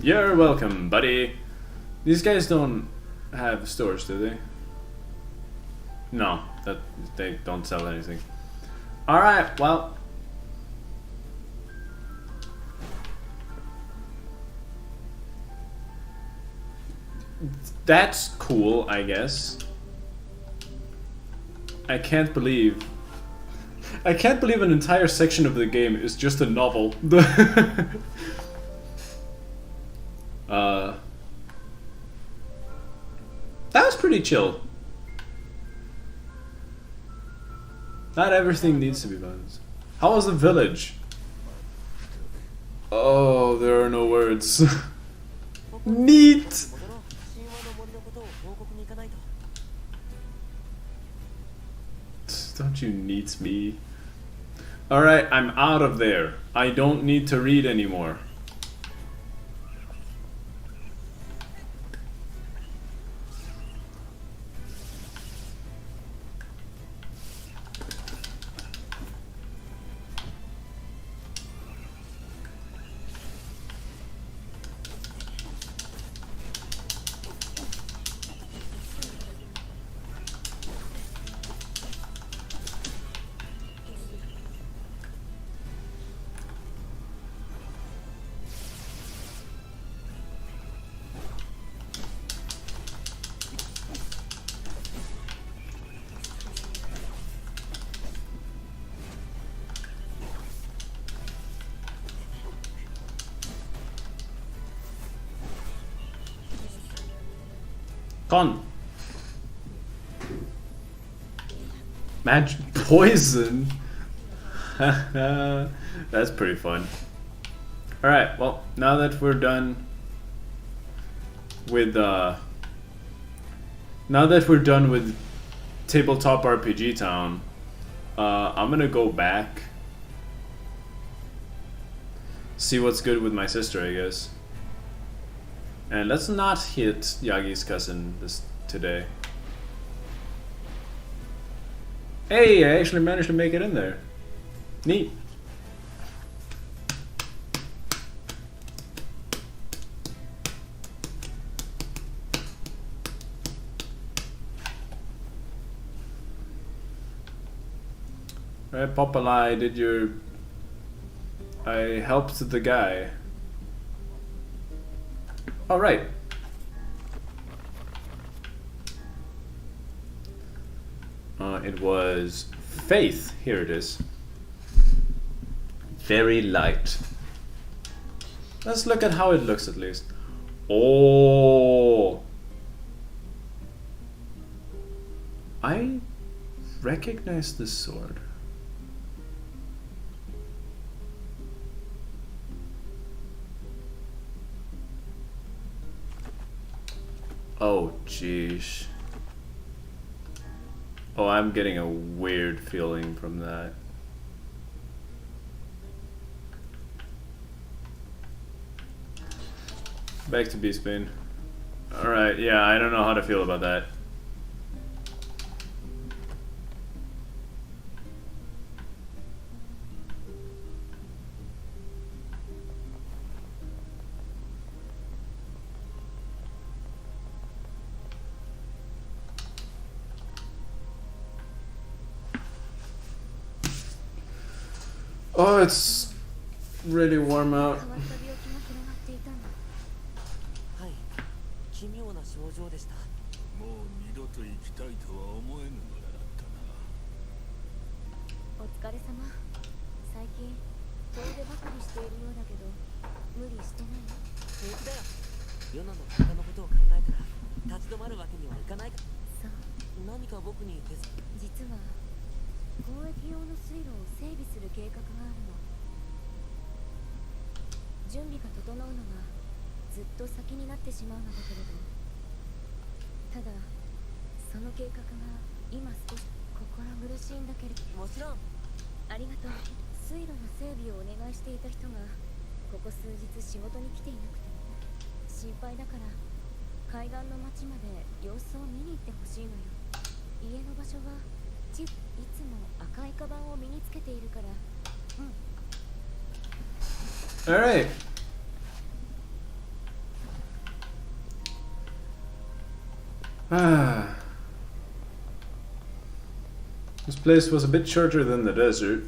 You're welcome, buddy. These guys don't have stores, do they? No, that they don't sell anything. Alright, well. That's cool, I guess. I can't believe an entire section of the game is just a novel. That was pretty chill. Not everything needs to be balanced. How was the village? Oh, there are no words. Neat! Don't you neat me? Alright, I'm out of there. I don't need to read anymore. Con. Magic poison. That's pretty fun. Alright, well, now that we're done with Tabletop RPG Town, I'm gonna go back, see what's good with my sister, I guess. And let's not hit Yagi's cousin today. Hey, I actually managed to make it in there. Neat. Right, Popalai, I helped the guy. Alright. It was Faith. Here it is. Very light. Let's look at how it looks at least. Oh! I recognize this sword. Oh, jeez. Oh, I'm getting a weird feeling from that. Back to Beastbane. Alright, yeah, I don't know how to feel about that. Oh, it's really warm out. はい、奇妙な症状でした。もう二度と生きたいとは思えぬのだったな。お疲れ様。最近遠出ばかりしているようだけど、無理してない？平気だよ。ヨナの体のことを考えたら立ち止まるわけにはいかないか。そう。何か僕に実は交易用の水路を整備する計画があるの。準備が整うのがずっと先になってしまうのだけれど、ただその計画が今少し心苦しいんだけれど。もちろん。ありがとう。水路の整備をお願いしていた人がここ数日仕事に来ていなくて心配だから海岸の町まで様子を見に行ってほしいのよ。家の場所はいつも赤いカバンを身につけているから。うん。Alright. This place was a bit shorter than the desert.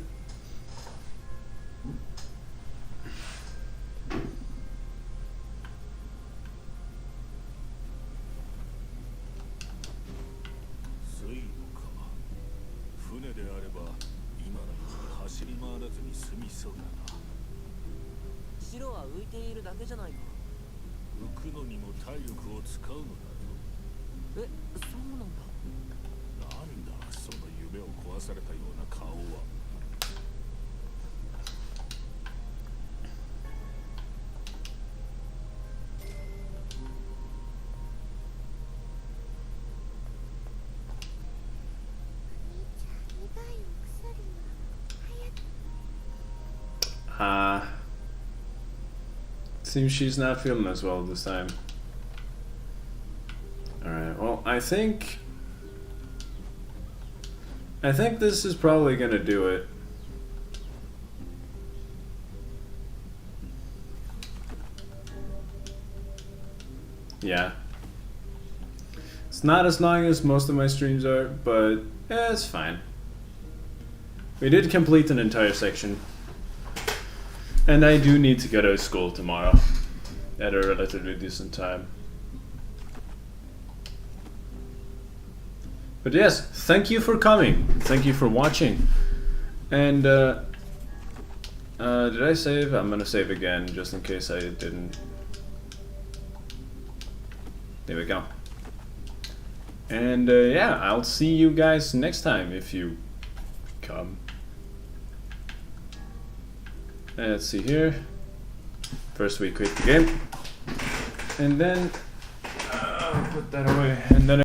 Seems she's not feeling as well this time. Alright, well, I think this is probably gonna do it. Yeah. It's not as long as most of my streams are, but it's fine. We did complete an entire section. And I do need to go to school tomorrow at a relatively decent time. But yes, thank you for coming. Thank you for watching. And did I save? I'm gonna save again just in case I didn't. There we go. And yeah, I'll see you guys next time if you come. Let's see here. First we quit the game, and then put that away, and then